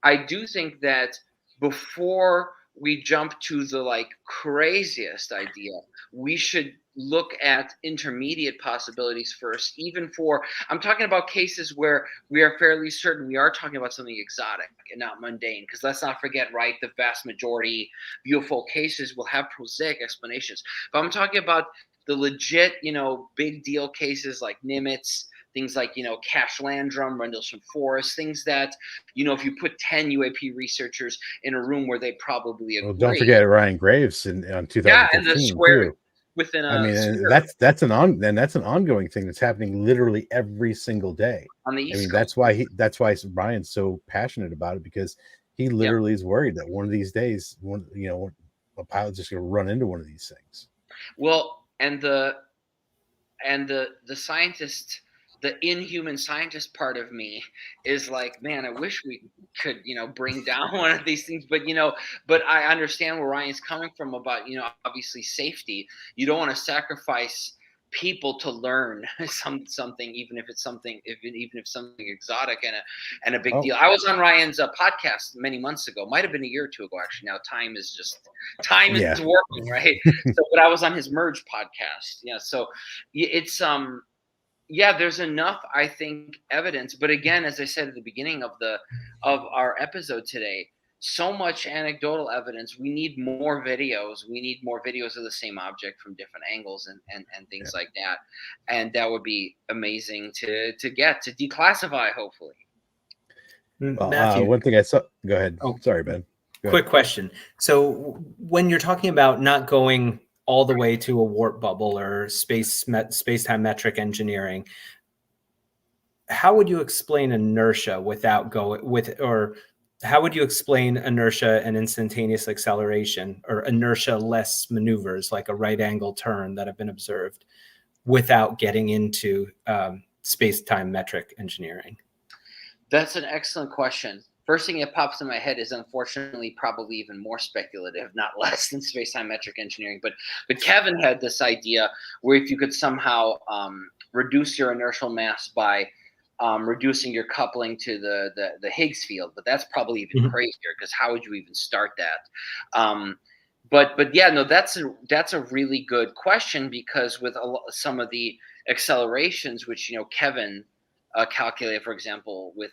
I do think that before we jump to the craziest idea, we should look at intermediate possibilities first, even for, I'm talking about cases where we are fairly certain we are talking about something exotic and not mundane, because let's not forget, right, the vast majority of UFO cases will have prosaic explanations. But I'm talking about the legit, big deal cases like Nimitz, things like, Cash Landrum, Rendlesham Forest, things that, if you put 10 UAP researchers in a room where they probably agree.
Well, don't forget Ryan Graves on 2015
and the square
too.
Within a,
I mean, that's an ongoing thing that's happening literally every single day
on the East
I mean,
Coast.
that's why Brian's so passionate about it, because he literally is worried that one of these days, a pilot's just going to run into one of these things.
Well, and the scientists the inhuman scientist part of me is like, man, I wish we could, bring down one of these things. But I understand where Ryan's coming from about, obviously safety. You don't want to sacrifice people to learn something, even if it's something, even if something exotic and a big deal. I was on Ryan's podcast many months ago, might have been a year or two ago, actually. Now time is working, right? But I was on his Merge podcast. Yeah. So it's, there's enough, I think, evidence. But again, as I said at the beginning of our episode today, so much anecdotal evidence. We need more videos. We need more videos of the same object from different angles and things like that. And that would be amazing to get to declassify, hopefully.
Well,
Matthew,
one thing I saw. Go ahead.
Oh,
sorry, Ben.
Quick question. So when you're talking about not going all the way to a warp bubble or space-time metric engineering, how would you explain inertia without going with, or how would you explain inertia and instantaneous acceleration, or inertia-less maneuvers like a right angle turn that have been observed, without getting into space-time metric engineering?
That's an excellent question. First thing that pops in my head is, unfortunately, probably even more speculative, not less than space-time metric engineering. But Kevin had this idea where if you could somehow reduce your inertial mass by reducing your coupling to the Higgs field, but that's probably even crazier, because how would you even start that? But yeah, no, that's a really good question, because with some of the accelerations, which Kevin calculated, for example, with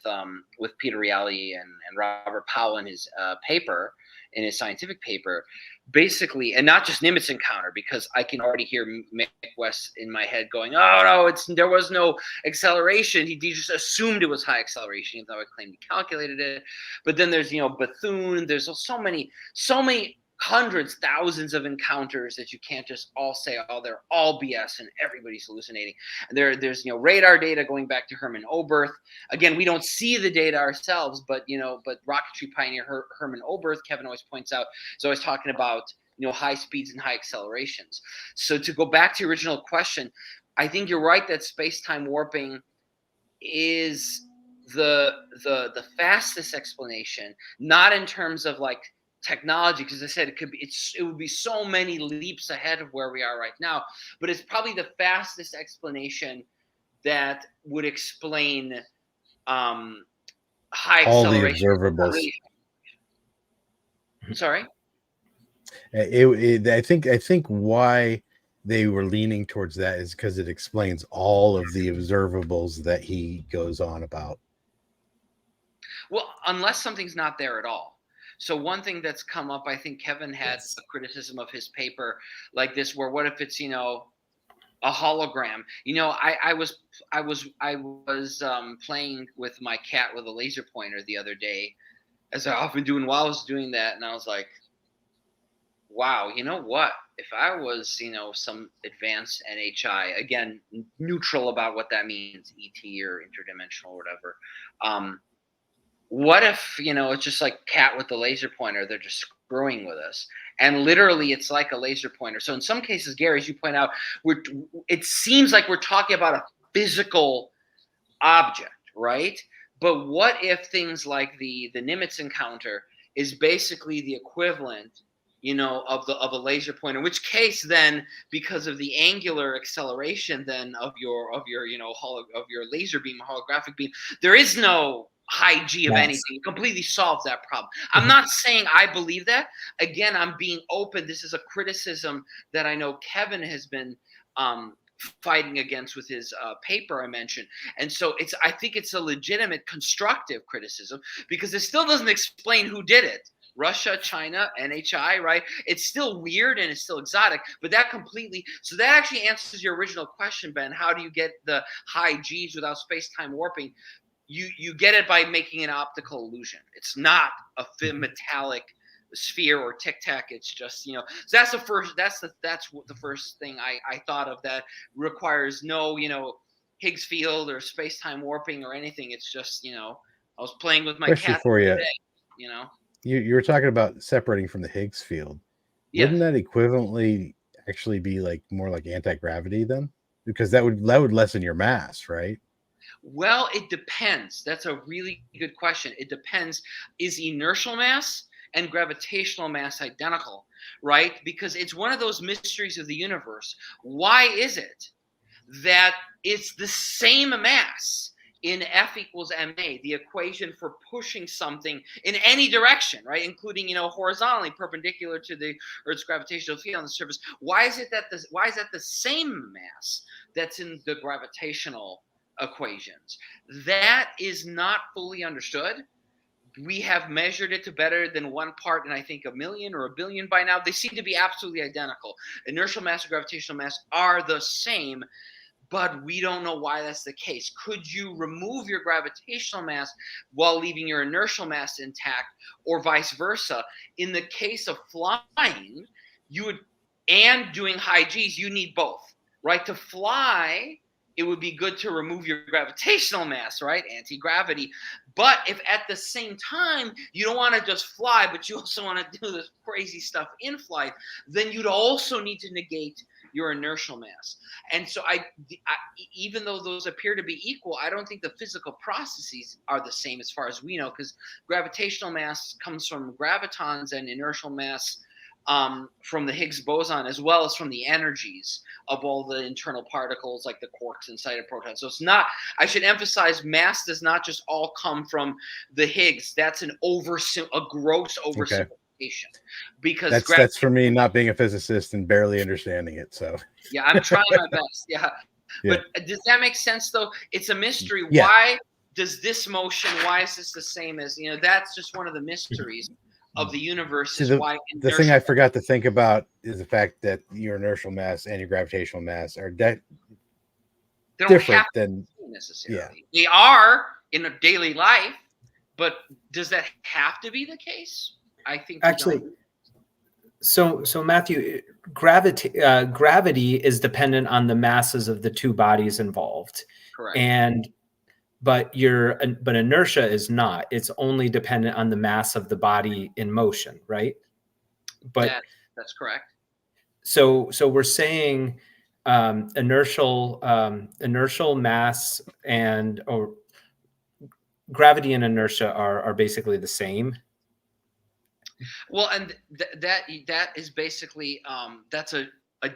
Peter Reali and Robert Powell in his paper, in his scientific paper, basically, and not just Nimitz encounter, because I can already hear Mick West in my head going, "Oh no, there was no acceleration. He just assumed it was high acceleration, even though I claimed he calculated it." But then there's Bethune. There's so many hundreds, thousands of encounters that you can't just all say, "Oh, they're all BS and everybody's hallucinating." And there's radar data going back to Herman Oberth. Again, we don't see the data ourselves, but rocketry pioneer Herman Oberth, Kevin always points out, is always talking about high speeds and high accelerations. So to go back to your original question, I think you're right that space-time warping is the fastest explanation, not in terms of like technology, because I said it would be so many leaps ahead of where we are right now, but it's probably the fastest explanation that would explain high
all the
acceleration.
observables.
Sorry?
I think why they were leaning towards that is because it explains all of the observables that he goes on about.
Well, unless something's not there at all. So one thing that's come up, I think Kevin had a criticism of his paper like this, where what if it's a hologram? I was playing with my cat with a laser pointer the other day, as I often do, and while I was doing that, and I was like, wow, you know what? If I was some advanced NHI, again, neutral about what that means, ET or interdimensional or whatever. What if, it's just like cat with the laser pointer, they're just screwing with us. And literally it's like a laser pointer. So in some cases, Gary, as you point out, it seems like we're talking about a physical object, right? But what if things like the Nimitz encounter is basically the equivalent, of a laser pointer, in which case then, because of the angular acceleration then of your laser beam, holographic beam, there is no high G of anything. It completely solves that problem. I'm not saying I believe that. Again, I'm being open. This is a criticism that I know Kevin has been fighting against with his paper I mentioned. And so I think it's a legitimate constructive criticism, because it still doesn't explain who did it. Russia, China, NHI, right? It's still weird and it's still exotic, but that actually answers your original question, Ben. How do you get the high Gs without space-time warping? You get it by making an optical illusion. It's not a metallic sphere or tic-tac. It's just, so that's the first thing I thought of that requires no, Higgs field or space-time warping or anything. It's just, I was playing with my cat
for you.
today,
You were talking about separating from the Higgs field.
Yes.
Wouldn't that equivalently actually be like more like anti-gravity then? Because that would lessen your mass, right?
Well, it depends. That's a really good question. It depends. Is inertial mass and gravitational mass identical, right? Because it's one of those mysteries of the universe. Why is it that it's the same mass in F equals ma, the equation for pushing something in any direction, right? Including, horizontally perpendicular to the Earth's gravitational field on the surface. Why is that the same mass that's in the gravitational equations? That is not fully understood. We have measured it to better than 1 part in, I think, 1,000,000 or 1,000,000,000 by now. They seem to be absolutely identical. Inertial mass and gravitational mass are the same, but we don't know why that's the case. Could you remove your gravitational mass while leaving your inertial mass intact, or vice versa? In the case of flying, and doing high G's, you need both, right? To fly, it would be good to remove your gravitational mass, right? Anti-gravity. But if at the same time you don't want to just fly, but you also want to do this crazy stuff in flight, then you'd also need to negate your inertial mass. And so even though those appear to be equal, I don't think the physical processes are the same as far as we know, because gravitational mass comes from gravitons and inertial mass from the Higgs boson, as well as from the energies of all the internal particles like the quarks inside of protons. So it's not, I should emphasize, mass does not just all come from the Higgs. That's a gross oversimplification. Because
that's for me not being a physicist and barely understanding it. So
yeah, I'm trying my best. Yeah. But does that make sense though? It's a mystery.
Yeah.
Why does this motion, why is this the same as, that's just one of the mysteries of the universe.
So the thing I forgot to think about is the fact that your inertial mass and your gravitational mass are
they don't
different
have
than
necessarily. Yeah. They are in a daily life, but does that have to be the case? I think
actually. So Matthew, gravity is dependent on the masses of the two bodies involved.
Correct.
But inertia is not. It's only dependent on the mass of the body in motion, right? But
that's correct.
So we're saying inertial mass or gravity and inertia are basically the same.
Well, and that is basically that's a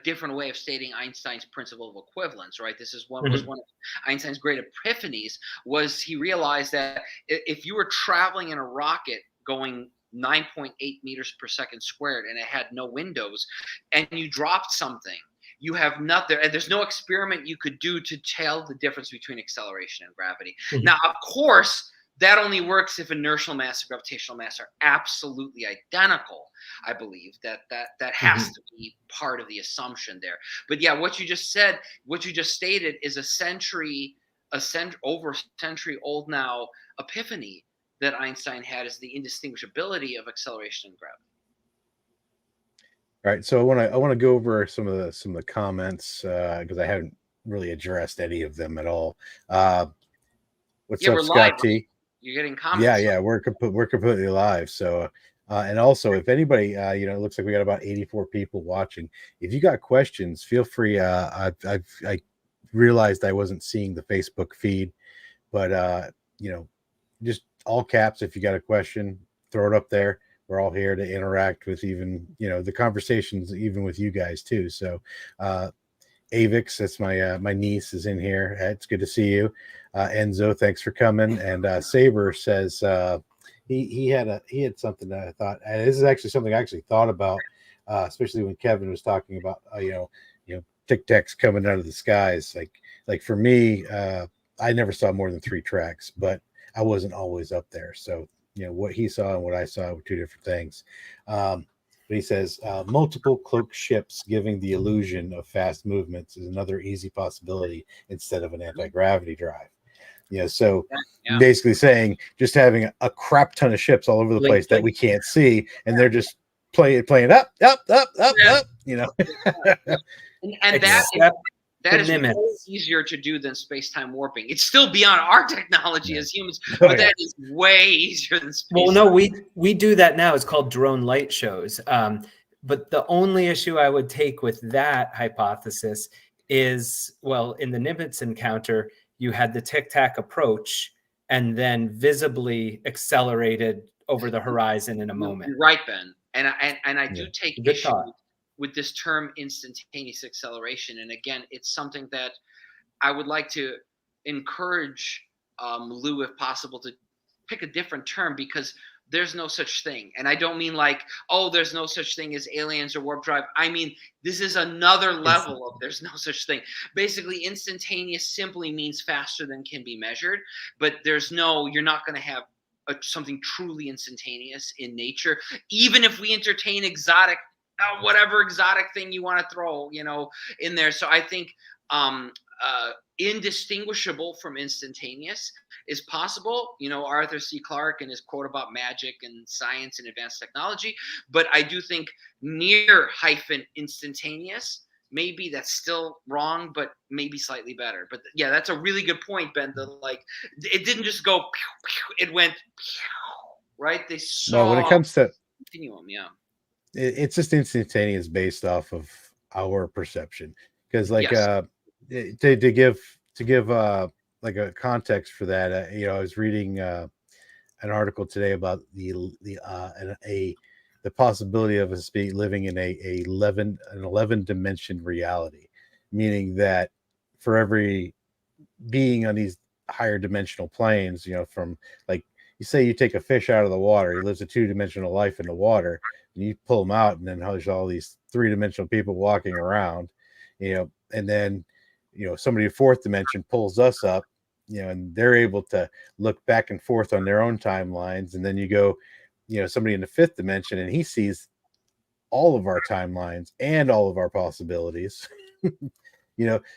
different way of stating Einstein's principle of equivalence, right? This is was one of Einstein's great epiphanies. Was he realized that if you were traveling in a rocket going 9.8 meters per second squared and it had no windows, and you dropped something, you have nothing, and there's no experiment you could do to tell the difference between acceleration and gravity. Now, of course, that only works if inertial mass and gravitational mass are absolutely identical. I believe that has to be part of the assumption there. But yeah, what you just stated is over a century old now epiphany that Einstein had, is the indistinguishability of acceleration and gravity.
All right, so I want to go over some of the comments because I haven't really addressed any of them at all. What's up, Scott T?
You're getting comments.
Yeah, we're completely live. So, and also, if anybody, it looks like we got about 84 people watching. If you got questions, feel free. I realized I wasn't seeing the Facebook feed, but just all caps. If you got a question, throw it up there. We're all here to interact with even the conversations, even with you guys too. So, Avix, that's my niece, is in here. It's good to see you. Enzo, thanks for coming. And Saber says he had something that I thought, and this is actually something I actually thought about, especially when Kevin was talking about Tic Tacs coming out of the skies. Like for me, I never saw more than 3 tracks, but I wasn't always up there. So what he saw and what I saw were 2 different things. But he says multiple cloaked ships giving the illusion of fast movements is another easy possibility instead of an anti-gravity drive. So basically saying just having a crap ton of ships all over the place that we can't see, and they're just playing up.
And that is way easier to do than space-time warping. It's still beyond our technology as humans, but that is way easier than space.
Well, no, we do that now. It's called drone light shows. But the only issue I would take with that hypothesis is, well, in the Nimitz encounter, you had the tic-tac approach and then visibly accelerated over the horizon in a moment.
You're right, Ben. And I do take
Good
issue
thought.
with this term instantaneous acceleration. And again, it's something that I would like to encourage Lou, if possible, to pick a different term, because there's no such thing. And I don't mean like, oh, there's no such thing as aliens or warp drive. I mean, this is another level of there's no such thing. Basically, instantaneous simply means faster than can be measured, but you're not going to have something truly instantaneous in nature, even if we entertain exotic, whatever exotic thing you want to throw, in there. So I think indistinguishable from instantaneous is possible. Arthur C. Clarke and his quote about magic and science and advanced technology. But I do think near - instantaneous, maybe that's still wrong, but maybe slightly better. But yeah, that's a really good point, Ben. It didn't just go, it went, right? They saw.
Well, when it comes to
continuum, yeah.
It's just instantaneous based off of our perception. Because
Yes.
To give like a context for that, I was reading an article today about the possibility of us living in an 11 dimension reality, meaning that for every being on these higher dimensional planes, from like you say you take a fish out of the water, he lives a 2-dimensional life in the water, and you pull him out, and then there's all these 3-dimensional people walking around, and then somebody in 4th dimension pulls us up, and they're able to look back and forth on their own timelines, and then you go, somebody in the 5th dimension, and he sees all of our timelines and all of our possibilities.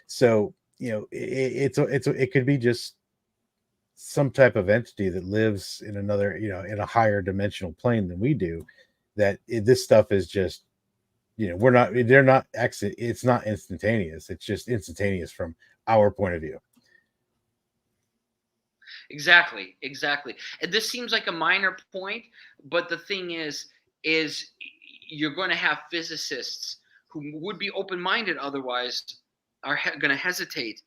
So it could be just some type of entity that lives in another, in a higher dimensional plane than we do, this stuff is just, it's not instantaneous. It's just instantaneous from our point of view.
Exactly. And this seems like a minor point, but the thing is you're going to have physicists who would be open-minded otherwise are going to hesitate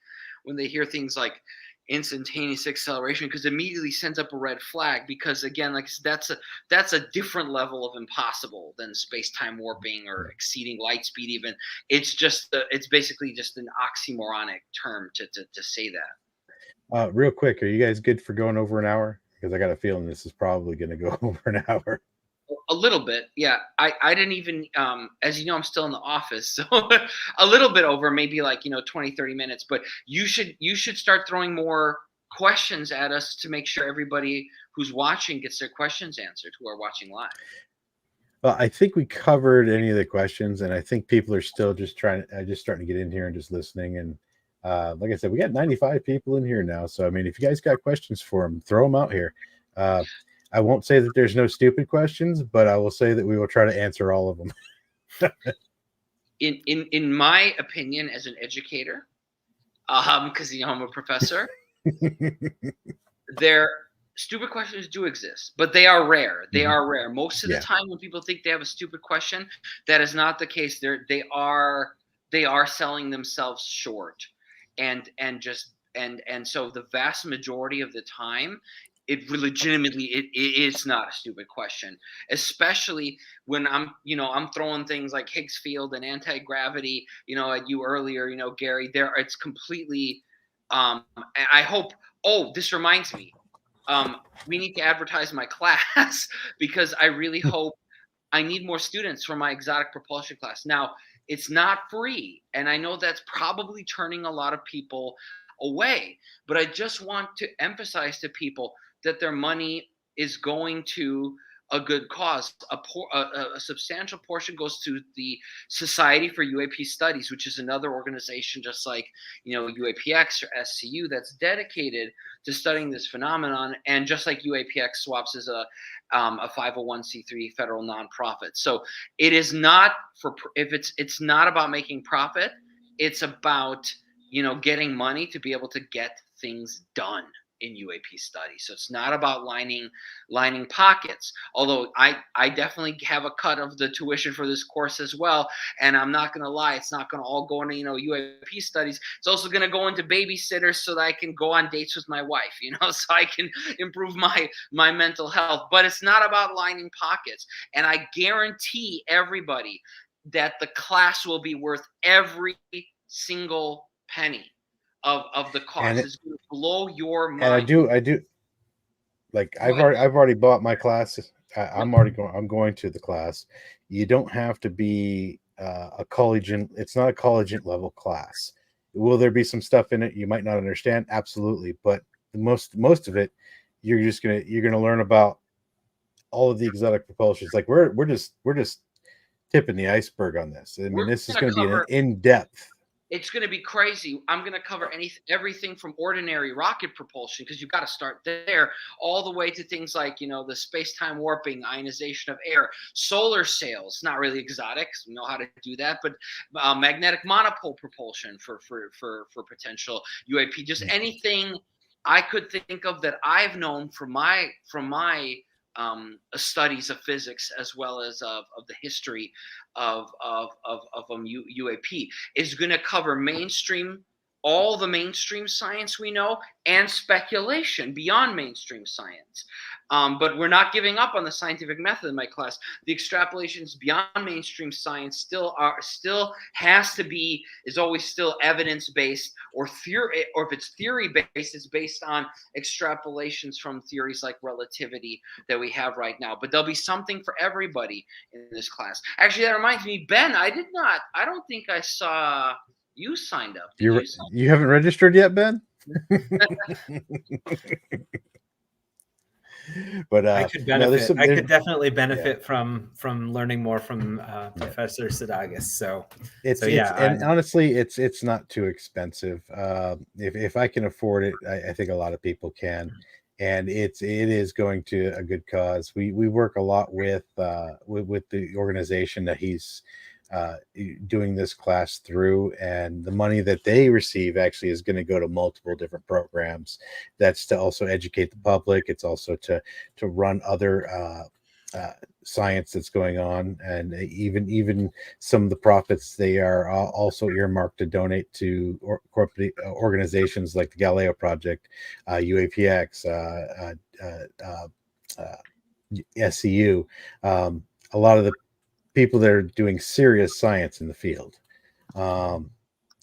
when they hear things like instantaneous acceleration, because immediately sends up a red flag, because again, like that's a different level of impossible than space-time warping or exceeding light speed. Even it's basically just an oxymoronic term to say that.
Real quick, are you guys good for going over an hour? Because I got a feeling this is probably going to go over an hour.
A little bit, yeah. I didn't even, as you know, I'm still in the office, so a little bit over, maybe like 20, 30 minutes. But you should start throwing more questions at us to make sure everybody who's watching gets their questions answered, who are watching live.
Well, I think we covered any of the questions, and I think people are still just starting to get in here and just listening. And like I said, we got 95 people in here now. So, I mean, if you guys got questions for them, throw them out here. I won't say that there's no stupid questions, but I will say that we will try to answer all of them.
In my opinion, as an educator, because I'm a professor, stupid questions do exist, but they are rare. They are rare. Most of the time, when people think they have a stupid question, that is not the case. They are selling themselves short, and so the vast majority of the time, it legitimately is not a stupid question, especially when I'm throwing things like Higgs field and anti-gravity, at you earlier, Gary, it's completely, and I hope, this reminds me, we need to advertise my class because I really hope I need more students for my exotic propulsion class. Now, it's not free, and I know that's probably turning a lot of people away, but I just want to emphasize to people that their money is going to a good cause. A substantial portion goes to the Society for UAP Studies, which is another organization just like UAPX or SCU that's dedicated to studying this phenomenon, and just like UAPX, SWAPS is a 501c3 federal nonprofit. So it is not it's not about making profit. It's about getting money to be able to get things done in UAP studies. So it's not about lining pockets. Although I definitely have a cut of the tuition for this course as well. And I'm not going to lie, it's not going to all go into, UAP studies. It's also going to go into babysitters so that I can go on dates with my wife, so I can improve my mental health. But it's not about lining pockets. And I guarantee everybody that the class will be worth every single penny of the cost. It's going to blow your mind.
And I do. Like I've already bought my class. I'm going to the class. You don't have to be a collegiate. It's not a collegiate level class. Will there be some stuff in it you might not understand? Absolutely, but most of it, you're gonna learn about all of the exotic propulsions. Like we're just tipping the iceberg on this. I mean, this is going to be an in-depth.
It's going to be crazy. I'm going to cover everything from ordinary rocket propulsion, because you've got to start there, all the way to things like, the space-time warping, ionization of air, solar sails. Not really exotic, we know how to do that, but magnetic monopole propulsion for potential UAP. Just anything I could think of that I've known from my studies of physics, as well as of the history of UAP, is going to cover all the mainstream science we know, and speculation beyond mainstream science. But we're not giving up on the scientific method in my class. The extrapolations beyond mainstream science still is always still evidence-based, or theory, or if it's theory-based, it's based on extrapolations from theories like relativity that we have right now. But there'll be something for everybody in this class. Actually, that reminds me, Ben, I don't think I saw you signed up.
You haven't registered yet, Ben? But
I could benefit. I could definitely benefit from learning more from Professor Szydagis. So
and honestly, it's not too expensive. If I can afford it, I think a lot of people can, and it is going to a good cause. We work a lot with the organization that he's doing this class through, and the money that they receive actually is going to go to multiple different programs. That's to also educate the public. It's also to run other science that's going on, and even some of the profits, they are also earmarked to donate to corporate organizations like the Galileo Project, UAPX, SCU, a lot of the people that are doing serious science in the field.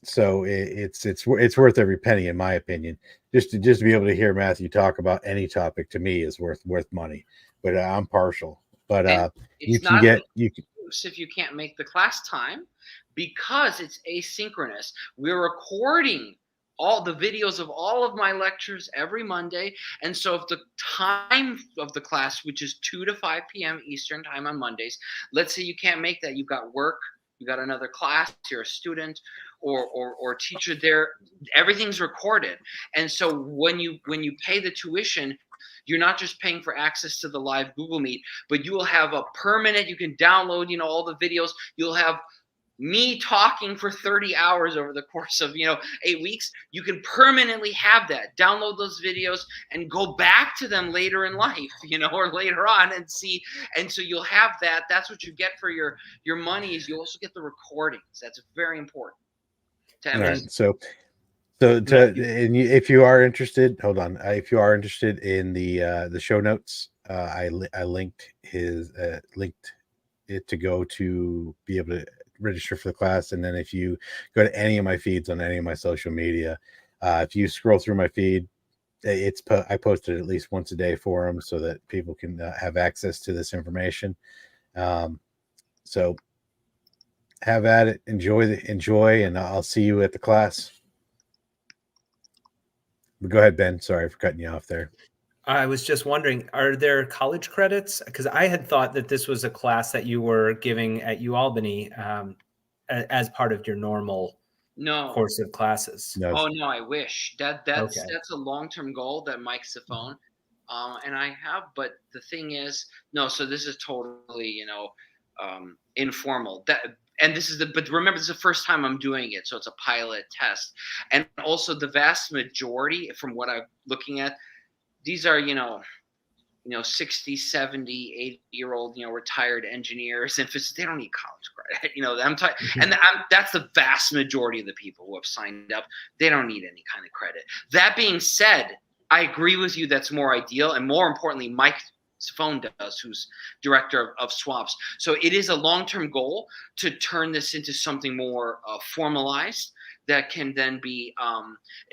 So it's worth every penny, in my opinion. Just to be able to hear Matthew talk about any topic, to me, is worth money. But I'm partial. But if
you can't make the class time, because it's asynchronous. We're recording all the videos of all of my lectures every Monday. And so if the time of the class, which is 2 to 5 p.m. Eastern time on Mondays, let's say you can't make that, you've got work, you got another class, you're a student or teacher there, everything's recorded. And so when you pay the tuition, you're not just paying for access to the live Google Meet, but you will have a permanent, you can download, all the videos. You'll have me talking for 30 hours over the course of 8 weeks. You can permanently have that, download those videos and go back to them later in life, or later on, and see. And so you'll have that. That's what you get for your money. Is you also get the recordings. That's very important.
All right. So if you are interested, hold on. If you are interested in the show notes, I linked it to go to be able to register for the class. And then if you go to any of my feeds on any of my social media, if you scroll through my feed, I posted at least once a day for them so that people can have access to this information. So have at it, enjoy, and I'll see you at the class. Go ahead, Ben. Sorry for cutting you off there.
I was just wondering, are there college credits? Because I had thought that this was a class that you were giving at UAlbany as part of your normal course of classes.
No.
Oh no, I wish that's a long-term goal that Mike's the phone, and I have. But the thing is, no. So this is totally informal. But remember, this is the first time I'm doing it, so it's a pilot test. And also, the vast majority, from what I'm looking at, these are, 60, 70, 80-year-old, retired engineers and they don't need college credit. That's the vast majority of the people who have signed up. They don't need any kind of credit. That being said, I agree with you. That's more ideal. And more importantly, Mike's phone does, who's director of swaps. So it is a long-term goal to turn this into something more formalized that can then be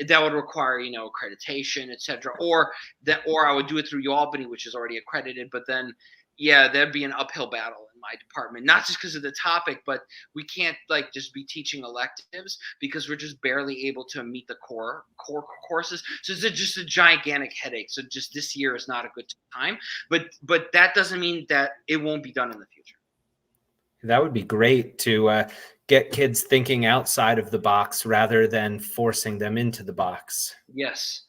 that would require accreditation, etc. Or I would do it through UAlbany, which is already accredited. But then that'd be an uphill battle in my department, not just because of the topic, but we can't just be teaching electives because we're just barely able to meet the core courses. So it's just a gigantic headache. So just this year is not a good time, but that doesn't mean that it won't be done in the future.
That would be great to get kids thinking outside of the box rather than forcing them into the box.
Yes,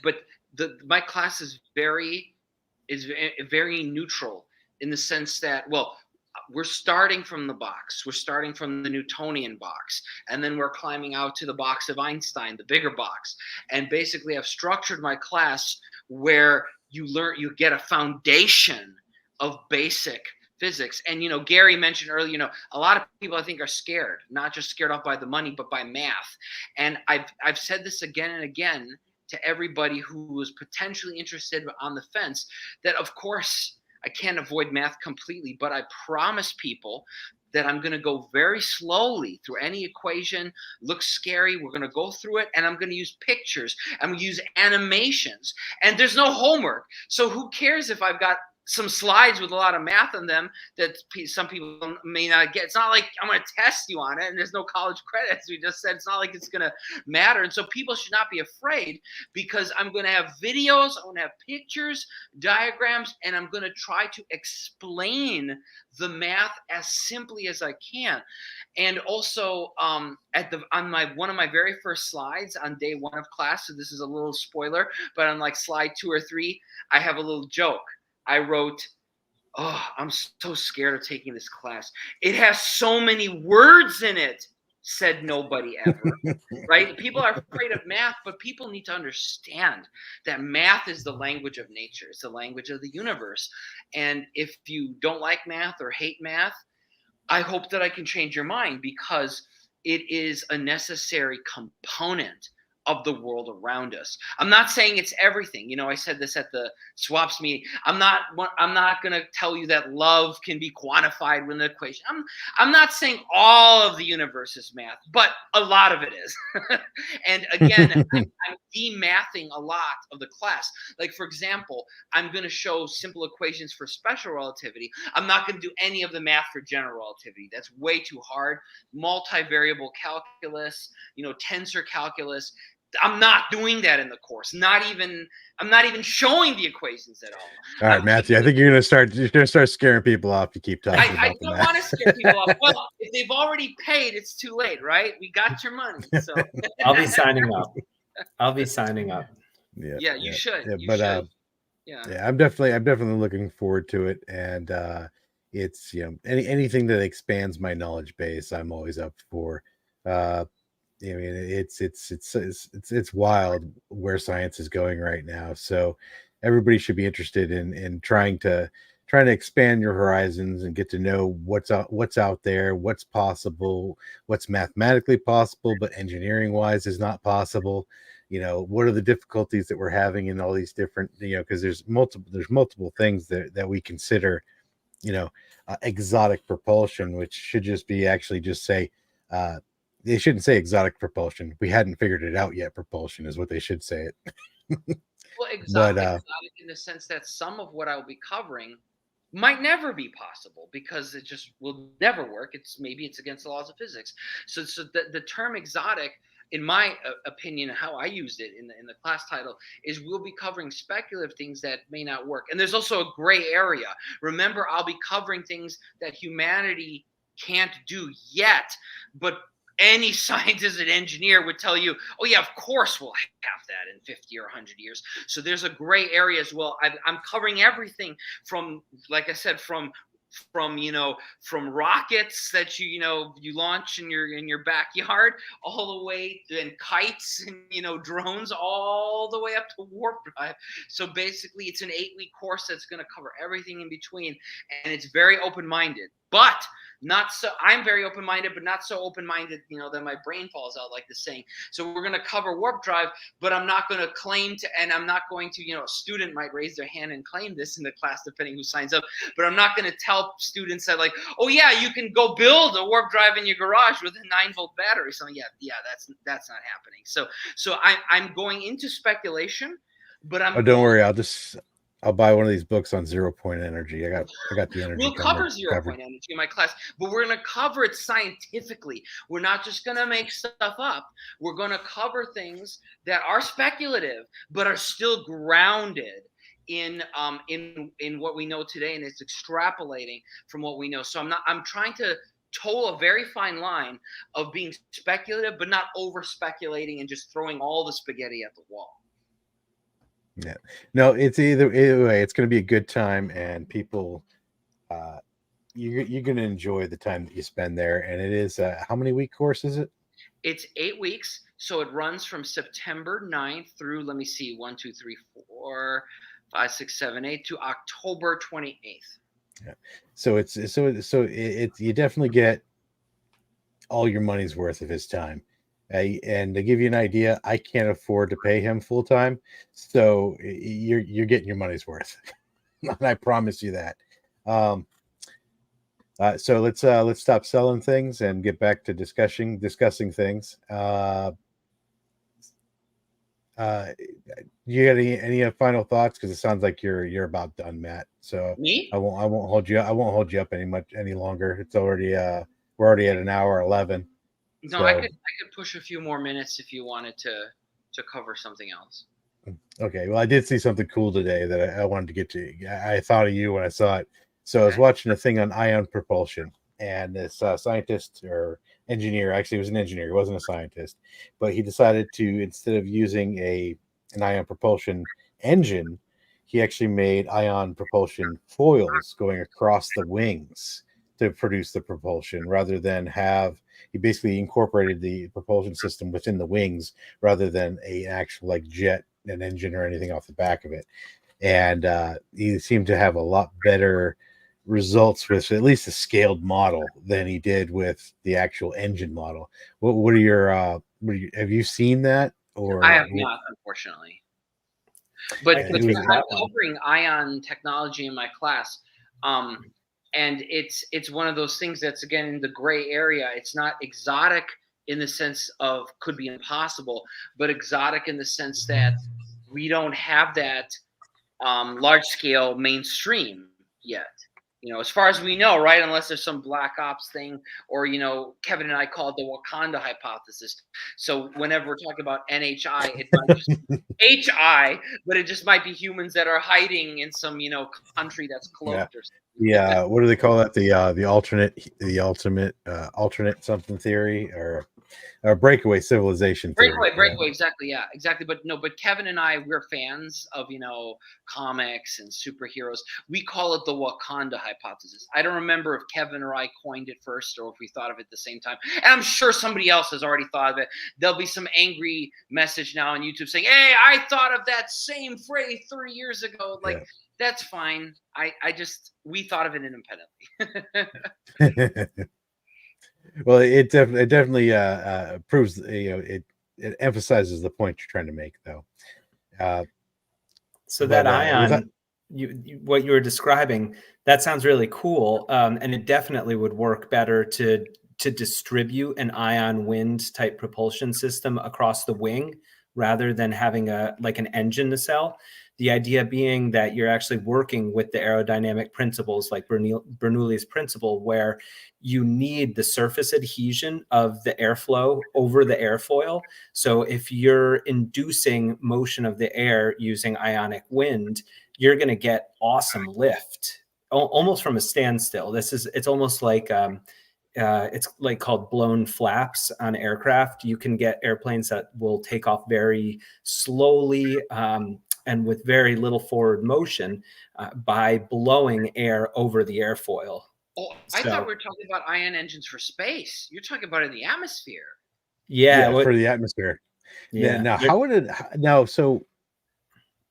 but my class is very neutral in the sense that, well, we're starting from the box. We're starting from the Newtonian box, and then we're climbing out to the box of Einstein, the bigger box. And basically I've structured my class where you get a foundation of basic physics. And Gary mentioned earlier, a lot of people I think are scared, not just scared off by the money, but by math. And I've said this again and again to everybody who was potentially interested on the fence, that of course I can't avoid math completely, but I promise people that I'm going to go very slowly through any equation. Looks scary. We're going to go through it, and I'm going to use pictures. I'm going to use animations, and there's no homework. So who cares if I've got some slides with a lot of math in them that some people may not get. It's not like I'm going to test you on it, and there's no college credit, as we just said. It's not like it's going to matter. And so people should not be afraid, because I'm going to have videos, I'm going to have pictures, diagrams, and I'm going to try to explain the math as simply as I can. And also on one of my very first slides on day one of class, so this is a little spoiler, but on slide 2 or 3, I have a little joke. I wrote, "Oh, I'm so scared of taking this class. It has so many words in it," said nobody ever. Right? People are afraid of math, but people need to understand that math is the language of nature. It's the language of the universe. And if you don't like math or hate math, I hope that I can change your mind, because it is a necessary component of the world around us. I'm not saying it's everything. I said this at the swaps meeting. I'm not going to tell you that love can be quantified with an equation. I'm not saying all of the universe is math, but a lot of it is. And again, I'm demathing a lot of the class. For example, I'm going to show simple equations for special relativity. I'm not going to do any of the math for general relativity. That's way too hard. Multivariable calculus, tensor calculus. I'm not doing that in the course. I'm not even showing the equations at all.
All right, Matthew. I think you're gonna start scaring people off to keep talking about
I don't want to scare people off. Well, if they've already paid, it's too late, right? We got your money. So
I'll be signing up.
Yeah, you should.
Yeah,
you
but
should.
yeah, I'm definitely looking forward to it, and it's anything that expands my knowledge base, I'm always up for. I mean, it's wild where science is going right now. So everybody should be interested in trying to expand your horizons and get to know what's out there, what's possible, what's mathematically possible, but engineering wise is not possible. What are the difficulties that we're having in all these different, because there's multiple things that we consider, exotic propulsion, which should just be actually just say, they shouldn't say exotic propulsion. We hadn't figured it out yet. Propulsion is what they should say it.
Well, exotic in the sense that some of what I'll be covering might never be possible, because it just will never work. Maybe it's against the laws of physics. So the term exotic, in my opinion, how I used it in the class title, is we'll be covering speculative things that may not work. And there's also a gray area. Remember, I'll be covering things that humanity can't do yet, but any scientist and engineer would tell you, oh yeah, of course we'll have that in 50 or 100 years. So there's a gray area as well. I'm covering everything from, like I said, from from from rockets that you launch in your backyard, all the way, and kites and drones, all the way up to warp drive. So basically it's an 8-week course that's going to cover everything in between, and it's very open-minded, but not so. I'm very open-minded, but not so open-minded that my brain falls out, like the saying. So we're going to cover warp drive, but I'm not going to claim to, and I'm not going to, a student might raise their hand and claim this in the class depending who signs up, but I'm not going to tell students that, like, oh yeah, you can go build a warp drive in your garage with a 9-volt battery. So yeah, that's not happening. So I'm going into speculation, but
don't worry, I'll buy one of these books on 0-point energy. I got the energy.
We'll cover 0-point energy in my class, but we're going to cover it scientifically. We're not just going to make stuff up. We're going to cover things that are speculative, but are still grounded in what we know today, and it's extrapolating from what we know. So I'm trying to toe a very fine line of being speculative, but not over speculating and just throwing all the spaghetti at the wall.
Yeah, no, it's either way. It's going to be a good time, and people, you're going to enjoy the time that you spend there. And it is how many week course is it?
It's 8 weeks, so it runs from September 9th through, let me see, 1, 2, 3, 4, 5, 6, 7, 8 to October 28th.
Yeah, so it's you definitely get all your money's worth of his time. And to give you an idea, I can't afford to pay him full time, so you're getting your money's worth, and I promise you that. So let's stop selling things and get back to discussing things. You got any final thoughts? Because it sounds like you're about done, Matt. So
me?
I won't hold you up any longer. It's already we're already at 1:11.
No,
so,
I could push a few more minutes if you wanted to cover something else.
Okay, well, I did see something cool today that I wanted to get to. I thought of you when I saw it. So I was watching a thing on ion propulsion, and this scientist or engineer, actually, it was an engineer. He wasn't a scientist, but he decided to, instead of using an ion propulsion engine, he actually made ion propulsion foils going across the wings to produce the propulsion, rather than he basically incorporated the propulsion system within the wings rather than an actual like jet, an engine or anything off the back of it. And he seemed to have a lot better results with at least a scaled model than he did with the actual engine model. What are your have you seen that? Or
I have not, unfortunately. But
Yeah,
I'm covering ion technology in my class. And it's one of those things that's, again, in the gray area. It's not exotic in the sense of could be impossible, but exotic in the sense that we don't have that large scale mainstream yet. As far as we know, right? Unless there's some black ops thing, or Kevin and I call it the Wakanda hypothesis. So whenever we're talking about NHI, it might just HI, but it just might be humans that are hiding in some country that's cloaked or something.
Yeah, what do they call that? The alternate something theory, or breakaway civilization theory.
Breakaway, exactly, yeah, exactly. But Kevin and I, we're fans of comics and superheroes. We call it the Wakanda hypothesis. I don't remember if Kevin or I coined it first, or if we thought of it at the same time. And I'm sure somebody else has already thought of it. There'll be some angry message now on YouTube saying, "Hey, I thought of that same phrase 3 years ago." Like. Yeah. That's fine. We thought of it independently.
Well, it definitely proves, it emphasizes the point you're trying to make, though.
So that ion, what you were describing, that sounds really cool, and it definitely would work better to distribute an ion wind type propulsion system across the wing rather than having an engine nacelle. The idea being that you're actually working with the aerodynamic principles, like Bernoulli's principle, where you need the surface adhesion of the airflow over the airfoil. So if you're inducing motion of the air using ionic wind, you're going to get awesome lift, almost from a standstill. It's almost like it's like called blown flaps on aircraft. You can get airplanes that will take off very slowly, and with very little forward motion by blowing air over the airfoil.
Oh, I thought we were talking about ion engines for space. You're talking about in the atmosphere.
Yeah,
for the atmosphere.
yeah.
Now, so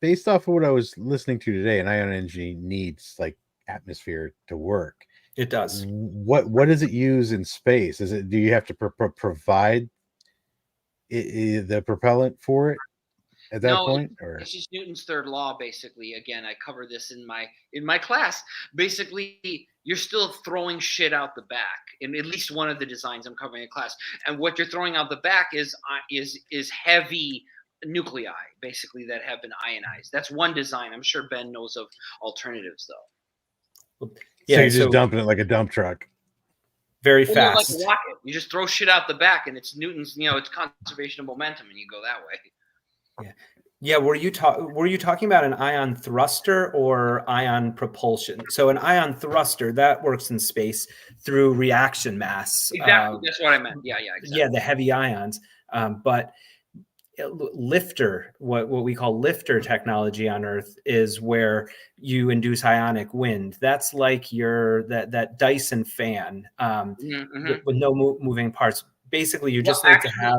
based off of what I was listening to today, an ion engine needs like atmosphere to work.
It does.
What does it use in space? Do you have to provide the propellant for it at that point, or
it's just Newton's third law? Basically, again, I cover this in my class. Basically, you're still throwing shit out the back in at least one of the designs I'm covering in class, and what you're throwing out the back is heavy nuclei, basically, that have been ionized. That's one design. I'm sure Ben knows of alternatives, though.
Yeah, so you're just dumping it like a dump truck.
Very fast.
Like a rocket. You just throw shit out the back, and it's Newton's, it's conservation of momentum, and you go that way.
Yeah. Were you talking about an ion thruster or ion propulsion? So an ion thruster that works in space through reaction mass.
Exactly. That's what I meant. Yeah. Exactly.
Yeah, the heavy ions. But lifter, what we call lifter technology on Earth, is where you induce ionic wind. That's like that Dyson fan with no moving parts. Basically, you just need to have.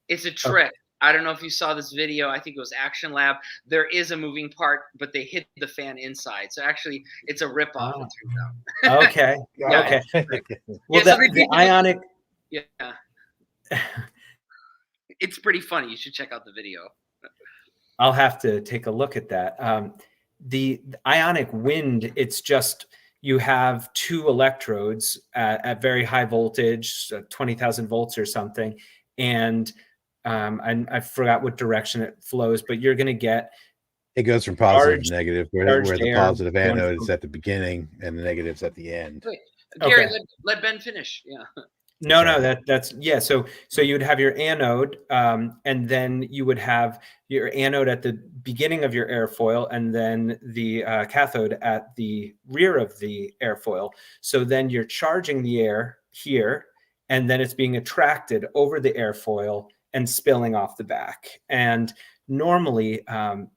It's a trick. I don't know if you saw this video. I think it was Action Lab. There is a moving part, but they hit the fan inside. So actually, it's a ripoff. It turns
out. Okay. Okay. Well, the ionic.
Yeah. It's pretty funny. You should check out the video.
I'll have to take a look at that. The ionic wind, it's just you have two electrodes at very high voltage, 20,000 volts or something. And I forgot what direction it flows, but you're going to get.
It goes from positive to negative, where the positive anode is at the beginning and the negative's at the end.
Wait, Gary, let Ben finish. Yeah.
No, that's yeah. So you would have your anode, and then you would have your anode at the beginning of your airfoil, and then the cathode at the rear of the airfoil. So then you're charging the air here, and then it's being attracted over the airfoil and spilling off the back. And normally,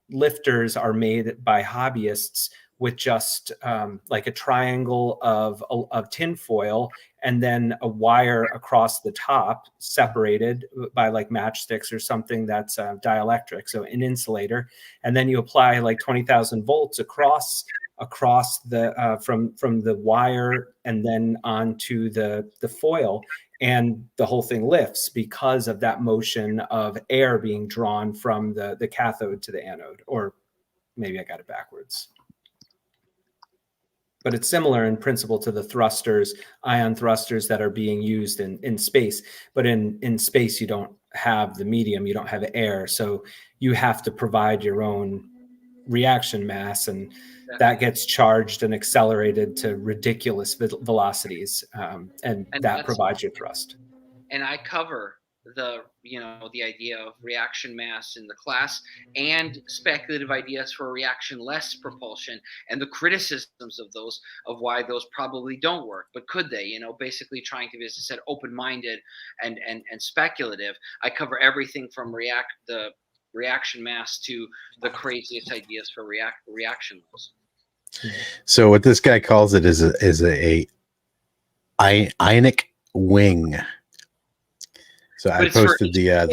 lifters are made by hobbyists with just like a triangle of tinfoil and then a wire across the top separated by like matchsticks or something that's dielectric, so an insulator. And then you apply like 20,000 volts across the from the wire and then onto the foil, and the whole thing lifts because of that motion of air being drawn from the cathode to the anode. Or maybe I got it backwards. But it's similar in principle to the thrusters, ion thrusters that are being used in space. But in space, you don't have the medium, you don't have air. So you have to provide your own reaction mass, and that gets charged and accelerated to ridiculous velocities. And that provides your thrust.
And I cover the idea of reaction mass in the class and speculative ideas for reaction-less propulsion and the criticisms of those, of why those probably don't work, but could they? Basically trying to be, as I said, open-minded and speculative. I cover everything from the reaction mass to the craziest ideas for reaction-less.
So what this guy calls it is a ionic wing. So I posted yeah,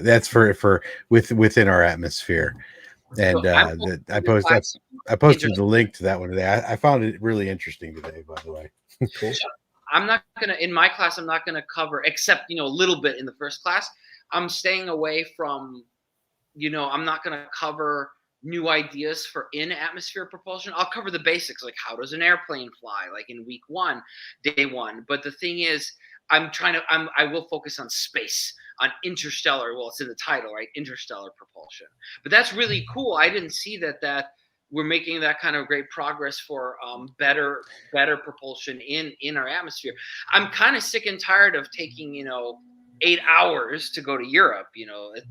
that's for within our atmosphere, and so I posted the link to that one today. I found it really interesting today, by the way.
Cool.
In my class, I'm not gonna cover, except a little bit in the first class. I'm staying away from, I'm not gonna cover new ideas for in-atmosphere propulsion. I'll cover the basics, like how does an airplane fly, like in week 1, day 1. But the thing is, I will focus on space, on interstellar. Well, it's in the title, right? Interstellar propulsion. But that's really cool. I didn't see that we're making that kind of great progress for better propulsion in our atmosphere. I'm kind of sick and tired of taking 8 hours to go to Europe,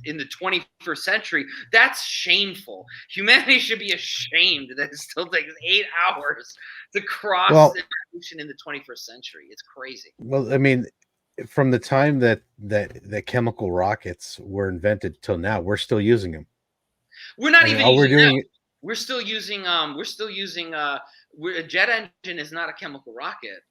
in the 21st century. That's shameful. Humanity should be ashamed that it still takes 8 hours to cross the ocean in the 21st century. It's crazy.
Well, I mean, from the time that chemical rockets were invented till now, we're still using them.
We're not
I mean,
even
all we're
using them.
doing.
We're still using a jet engine is not a chemical rocket.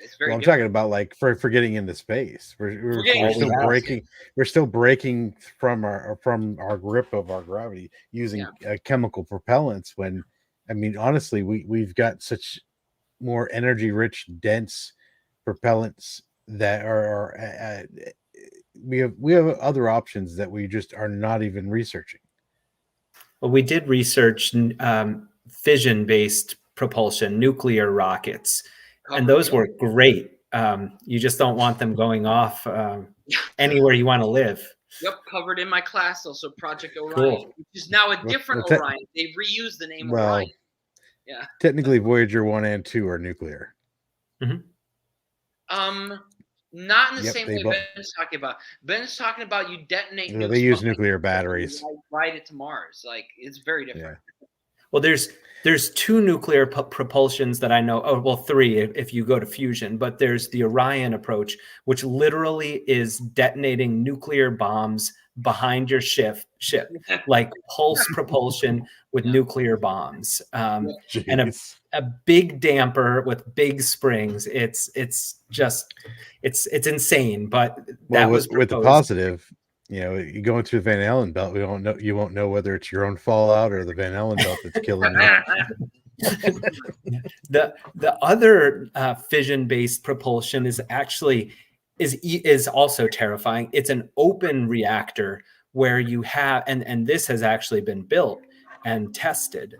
It's very
Well, I'm
different.
talking about like for getting into space. We're
getting
still
into space,
breaking. We're still breaking from our grip of our gravity using chemical propellants. When I mean, honestly, we've got such more energy rich, dense propellants that we have other options that we just are not even researching.
Well, we did research fission-based propulsion, nuclear rockets, and those work great. You just don't want them going off anywhere you want to live.
Yep, covered in my class also Project Orion,
Cool.
which is now a different Orion. They've reused the name Orion. Yeah.
Technically, Voyager 1 and 2 are nuclear.
Mm-hmm.
Not in the same way Ben's talking about. Ben's talking about you detonate nukes.
They use nuclear batteries.
Ride it to Mars. Like, it's very different.
Yeah. Well, there's two nuclear propulsions that I know. Oh, well, three if you go to fusion. But there's the Orion approach, which literally is detonating nuclear bombs behind your ship, like pulse propulsion with nuclear bombs, and a big damper with big springs. It's insane. But that was
with the positive. You go into the Van Allen belt, you won't know whether it's your own fallout or the Van Allen belt that's killing you.
The other fission-based propulsion is actually is also terrifying. It's an open reactor where you have, and this has actually been built and tested.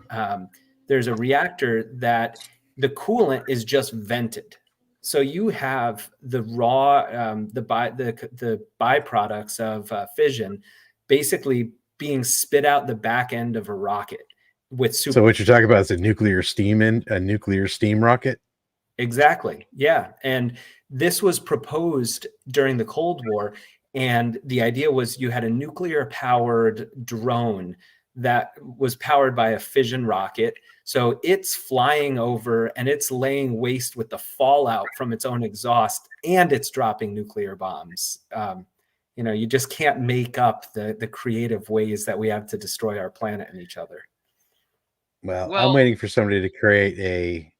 There's a reactor that the coolant is just vented. So you have the raw, the byproducts of fission, basically being spit out the back end of a rocket with super.
So what you're talking about is a nuclear steam rocket.
Exactly. Yeah, and this was proposed during the Cold War, and the idea was you had a nuclear-powered drone that was powered by a fission rocket. So it's flying over and it's laying waste with the fallout from its own exhaust, and it's dropping nuclear bombs. You just can't make up the creative ways that we have to destroy our planet and each other.
Well, I'm waiting for somebody to create a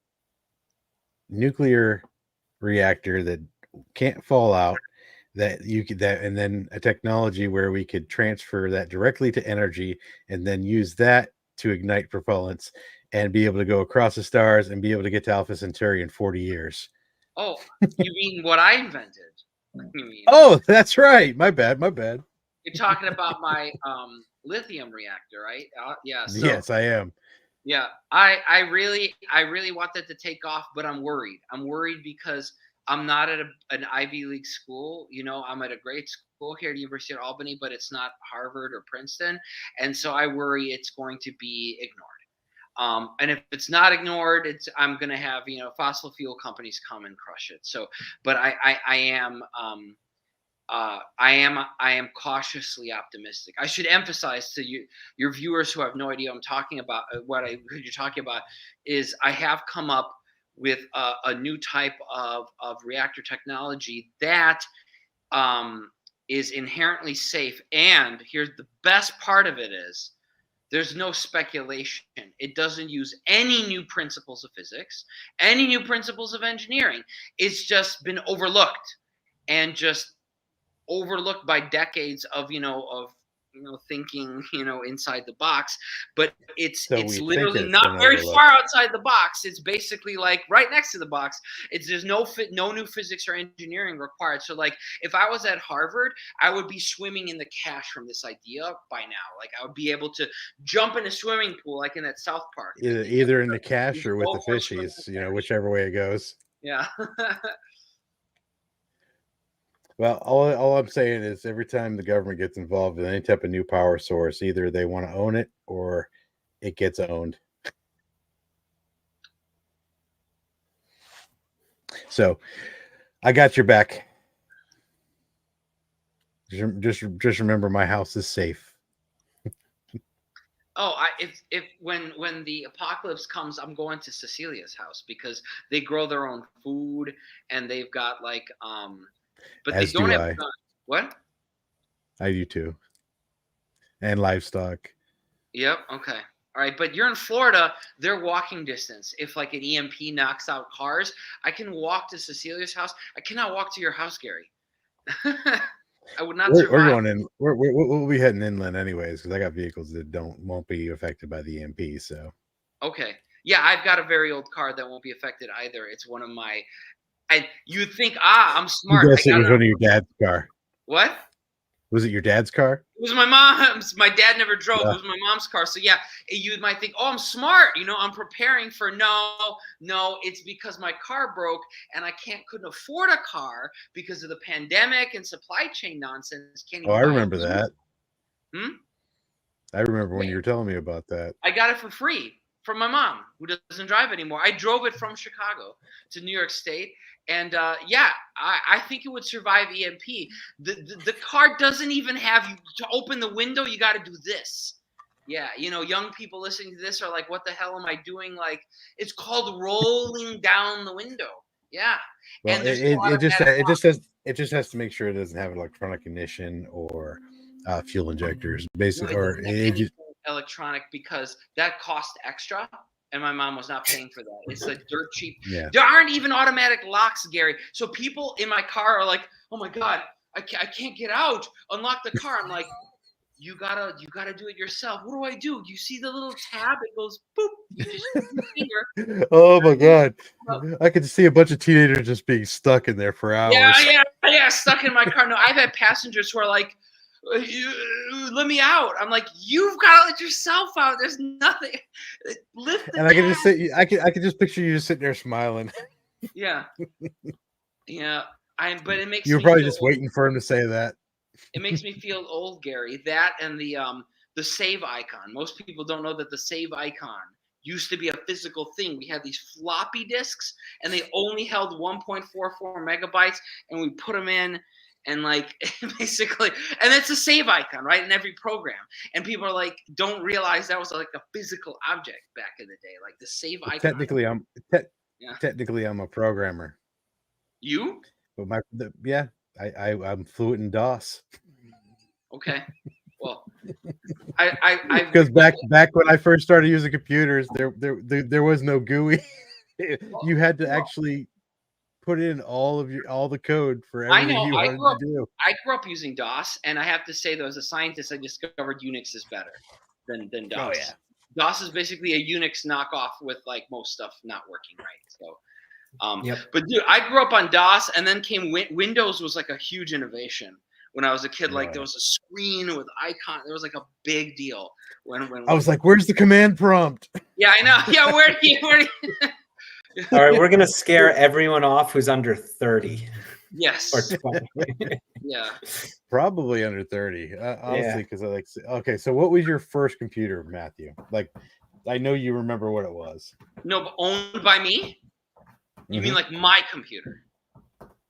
nuclear reactor that can't fall out, and then a technology where we could transfer that directly to energy and then use that to ignite propellants and be able to go across the stars and be able to get to Alpha Centauri in 40 years.
Oh, you mean what I invented?
Oh, that's right. My bad.
You're talking about my lithium reactor, right? Yeah. So,
yes, I am.
Yeah, I really want that to take off, but I'm worried. I'm worried because I'm not at an Ivy League school. I'm at a great school here at University of Albany, but it's not Harvard or Princeton, and so I worry it's going to be ignored. And if it's not ignored, I'm going to have fossil fuel companies come and crush it. So, but I am cautiously optimistic. I should emphasize to your viewers who have no idea I'm talking about what you're talking about is I have come up with a new type of reactor technology that is inherently safe. And here's the best part of it is there's no speculation. It doesn't use any new principles of physics, any new principles of engineering. It's just been overlooked and just overlooked by decades of thinking inside the box, but it's literally not very far outside the box. It's basically like right next to the box. There's no new physics or engineering required. So like if I was at Harvard, I would be swimming in the cash from this idea by now. Like I would be able to jump in a swimming pool like in that South Park,
either in the cash or with the fishies, whichever way it goes.
Yeah.
Well, all I'm saying is every time the government gets involved in any type of new power source, either they want to own it or it gets owned. So I got your back. Just remember my house is safe.
Oh, if when the apocalypse comes, I'm going to Cecilia's house because they grow their own food and they've got like but
As
they don't
do
have
I.
guns. What?
I do too. And livestock.
Yep. Okay. All right. But you're in Florida. They're walking distance. If like an EMP knocks out cars, I can walk to Cecilia's house. I cannot walk to your house, Gary. I would not
We're
survive.
going in. We'll be heading inland anyways because I got vehicles that won't be affected by the EMP. So
Okay. Yeah, I've got a very old car that won't be affected either. It's one of my. And you think, I'm
you
smart.
guess it was one of your dad's car.
What?
Was it your dad's car?
It was my mom's. My dad never drove.
Yeah.
It was my mom's car. So yeah, you might think, I'm smart. I'm preparing for no. It's because my car broke and I couldn't afford a car because of the pandemic and supply chain nonsense. Can't even
Oh, I
buy
remember
a
that.
Hmm?
I remember when you were telling me about that.
I got it for free from my mom, who doesn't drive anymore. I drove it from Chicago to New York State. And I think it would survive EMP. The car doesn't even have you to open the window. You got to do this. Yeah, young people listening to this are like, "What the hell am I doing?" Like, it's called rolling down the window. Yeah,
Well,
and there's a lot
it
of
just
that
it just has to make sure it doesn't have electronic ignition or fuel injectors, basically,
No, it
or
doesn't have
it just.
anything electronic because that cost extra. And my mom was not paying for that. It's like dirt cheap.
Yeah.
There aren't even automatic locks, Gary. So people in my car are like, "Oh my God, I can't get out. Unlock the car." I'm like, you gotta do it yourself. What do? You see the little tab? It goes boop. You just use your finger.
Oh my God! I could see a bunch of teenagers just being stuck in there for hours.
Yeah. Stuck in my car. No, I've had passengers who are like, "Let me out." I'm like, "You've got to let yourself out. There's nothing. Lift the
And I can just
tab."
I can just picture you just sitting there smiling.
Yeah. But it makes
You were
me
probably
feel
just
old.
waiting for him to say that.
It makes me feel old, Gary. That and the save icon. Most people don't know that the save icon used to be a physical thing. We had these floppy disks, and they only held 1.44 megabytes, and we put them in, and like basically, and it's a save icon, right, in every program. And people are like, don't realize that was like a physical object back in the day, like the save icon.
Technically, I'm a programmer.
You?
But I'm fluent in DOS.
Okay. Well, I
because back when I first started using computers, there was no GUI. You had to actually put in all the code for everything you wanted to do.
I grew up using DOS, and I have to say, though, as a scientist, I discovered Unix is better than DOS.
Oh yeah.
DOS is basically a Unix knockoff with like most stuff not working right. So,
Yep.
But dude, I grew up on DOS, and then came Windows was like a huge innovation. When I was a kid, like there was a screen with icon. There was like a big deal when
I was like, "Where's the command prompt?"
Yeah, I know. Yeah, where do you
All right, we're gonna scare everyone off who's under 30.
Yes.
Or 20.
Yeah.
Probably under 30. Honestly, because okay. So, what was your first computer, Matthew? Like, I know you remember what it was.
No, but owned by me. You mean like my computer?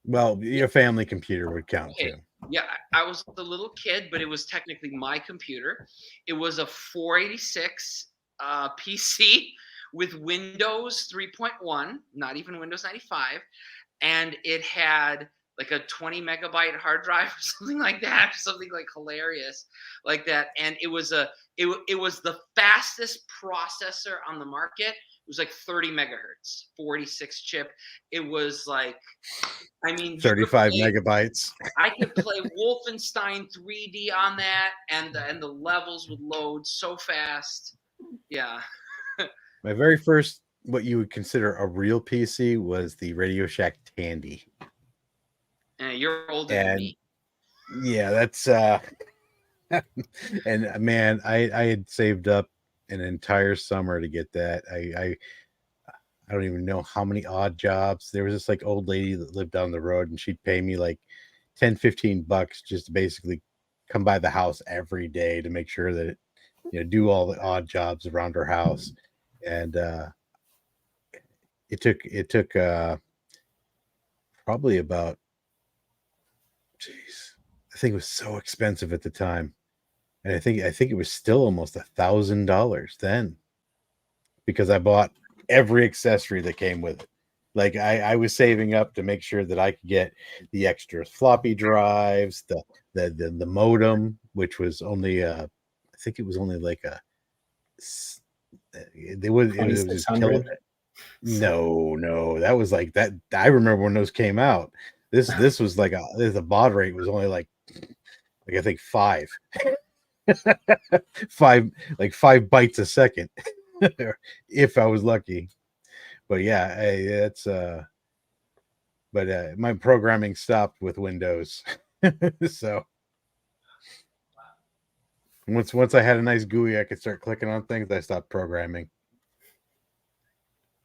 Well, your family computer would count too.
Yeah, I was a little kid, but it was technically my computer. It was a 486 PC with Windows 3.1, not even Windows 95, and it had like a 20 megabyte hard drive or something like that, something like hilarious like that. And it was the fastest processor on the market. It was like 30 megahertz, 46 chip. It was like, I mean,
35 megabytes.
I could play Wolfenstein 3D on that, and the levels would load so fast. Yeah.
My very first, what you would consider a real PC, was the Radio Shack Tandy.
You're older than me.
Yeah, that's and man, I had saved up an entire summer to get that. I don't even know how many odd jobs. There was this like old lady that lived down the road, and she'd pay me like $10-15 just to basically come by the house every day to make sure that do all the odd jobs around her house. And it took probably about, I think it was so expensive at the time, and I think it was still almost $1,000 then, because I bought every accessory that came with it. Like I was saving up to make sure that I could get the extra floppy drives, the modem, which was only I think it was only like it was just killing
2600.
it. No, that was like that. I remember when those came out. This was like the baud rate was only like I think five like 5 bytes a second if I was lucky. But yeah, that's but my programming stopped with Windows. So once I had a nice GUI, I could start clicking on things. I stopped programming.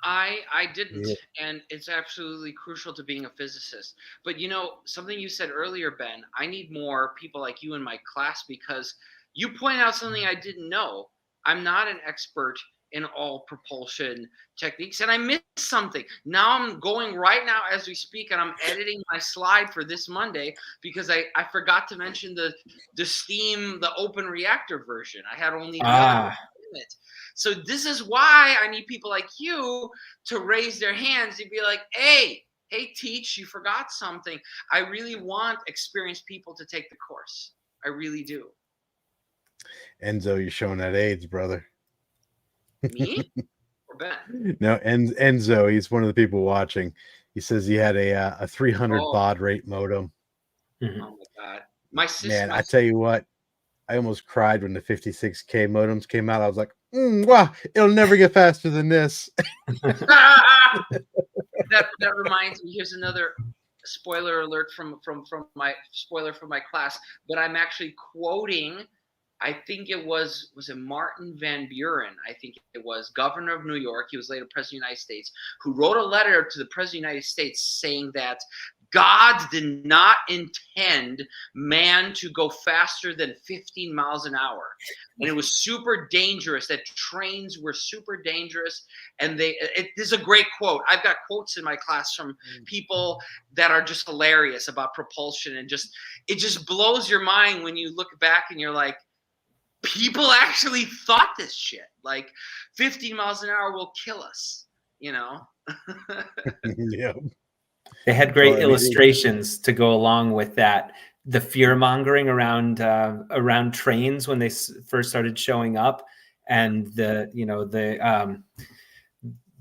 I didn't,
Yeah.
and it's absolutely crucial to being a physicist. But something you said earlier, Ben, I need more people like you in my class because you point out something I didn't know. I'm not an expert in all propulsion techniques, and I missed something. Now I'm going right now as we speak, and I'm editing my slide for this Monday because I forgot to mention the steam, the open reactor version. I had only the other one in it. So this is why I need people like you to raise their hands and be like, hey, Teach, you forgot something. I really want experienced people to take the course. I really do.
Enzo, you're showing that AIDS, brother.
Me or Ben?
No, Enzo, he's one of the people watching. He says he had a 300 baud rate modem.
Mhm.
Oh my God. My sister.
Man, I tell you what, I almost cried when the 56K modems came out. I was like, wow, it'll never get faster than this.
that reminds me. Here's another spoiler alert from my class. But I'm actually quoting. I think it was it Martin Van Buren? I think it was governor of New York. He was later president of the United States, who wrote a letter to the president of the United States saying that God did not intend man to go faster than 15 miles an hour. And it was super dangerous, that trains were super dangerous. And this is a great quote. I've got quotes in my class from people that are just hilarious about propulsion. And it just blows your mind when you look back and you're like, people actually thought this shit. Like 15 miles an hour will kill us,
Yeah.
They had great
Well, I mean,
illustrations to go along with that. The fear mongering around trains when they first started showing up, and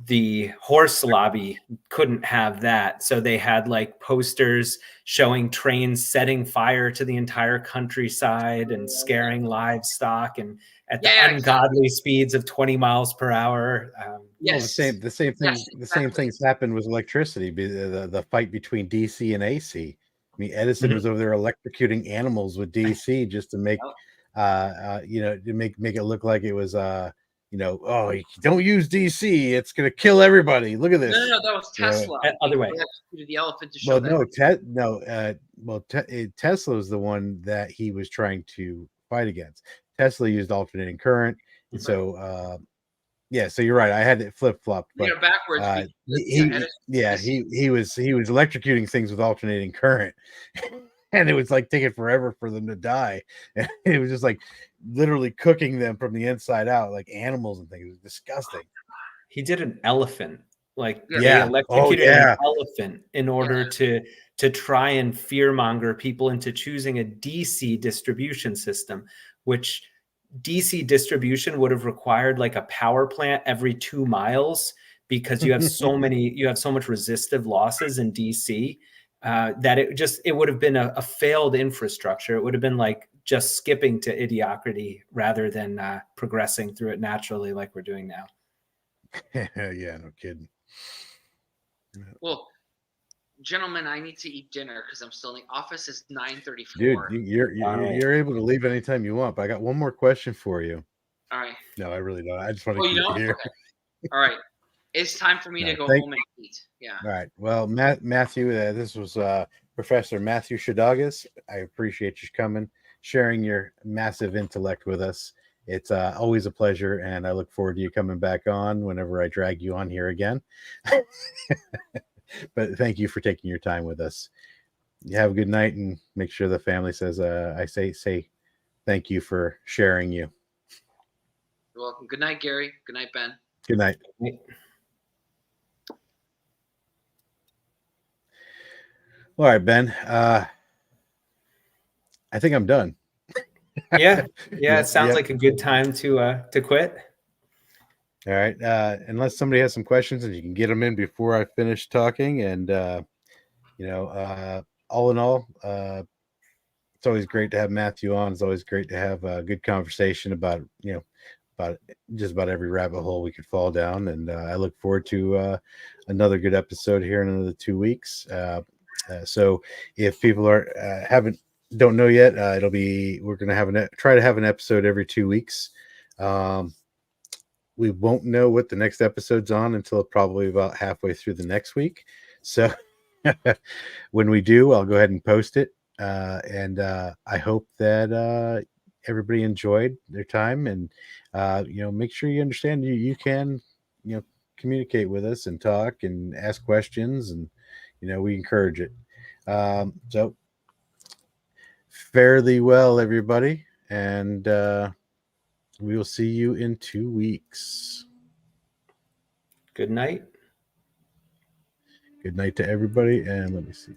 the horse lobby couldn't have that, so they had like posters showing trains setting fire to the entire countryside and scaring livestock and at the ungodly speeds of 20 miles per hour.
Well, the same thing.
Yes,
The same things happened with electricity. The fight between DC and AC. I mean, Edison was over there electrocuting animals with DC just to make, to make it look like it was, oh, don't use DC. It's gonna kill everybody. Look at this.
No, that was Tesla.
Other way.
The elephant to show
Tesla was the one that he was trying to fight against. Tesla used alternating current, so. Yeah, so you're right. I had it flip flopped, but
backwards.
He was electrocuting things with alternating current, and it was like taking forever for them to die. And it was just like literally cooking them from the inside out, like animals and things. It was disgusting.
He did an elephant, like
they
electrocuted an elephant in order to try and fearmonger people into choosing a DC distribution system, which DC distribution would have required like a power plant every 2 miles because you have so much resistive losses in DC that it would have been a failed infrastructure. It would have been like just skipping to idiocracy rather than progressing through it naturally like we're doing now.
Yeah, no kidding.
Well, gentlemen, I need to eat dinner because I'm still in the office. It's 9:34.
Dude, you're able to leave anytime you want. But I got one more question for you.
All right.
No, I really don't. I just want to keep you here.
Okay. All right. It's time for me to go home and eat. Yeah.
All right. Well, Matthew, this was Professor Matthew Szydagis. I appreciate you coming, sharing your massive intellect with us. It's always a pleasure, and I look forward to you coming back on whenever I drag you on here again. But thank you for taking your time with us. You have a good night, and make sure the family says I say thank you for sharing you.
You're welcome. Good night, Gary. Good night, Ben.
Good night. All right, Ben. I think I'm done.
Yeah. It sounds
Yep.
like a good time to quit.
All right. Unless somebody has some questions and you can get them in before I finish talking. And, all in all, it's always great to have Matthew on. It's always great to have a good conversation about, about just about every rabbit hole we could fall down. And I look forward to another good episode here in another 2 weeks. So if people don't know yet, we're going to try to have an episode every 2 weeks. We won't know what the next episode's on until probably about halfway through the next week. So when we do, I'll go ahead and post it. And I hope that everybody enjoyed their time, and make sure you understand you can communicate with us and talk and ask questions, and we encourage it. So fare thee well, everybody, and we will see you in 2 weeks.
Good night.
Good night to everybody, and let me see.